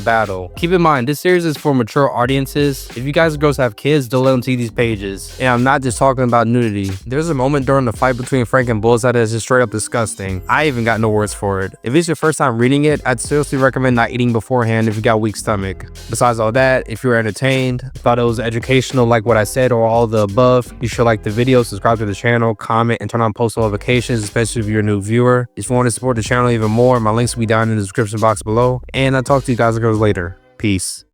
battle. Keep in mind, this series is for mature audiences. If you guys or girls have kids, don't let them see these pages. And I'm not just talking about nudity. There's a moment during the fight between Frank and Bullseye that is just straight up disgusting. I even got no words for it. If it's your first time reading it, I'd seriously recommend not eating beforehand if you got a weak stomach. Besides all that, if you're entertained, thought it was educational like what I said or all the above, you should like the video, subscribe to the channel, comment, and turn on post notifications, especially if you're a new viewer. If you want to support the channel even more, my links will be down in the description box below. And I'll talk to you guys and girls later. Peace.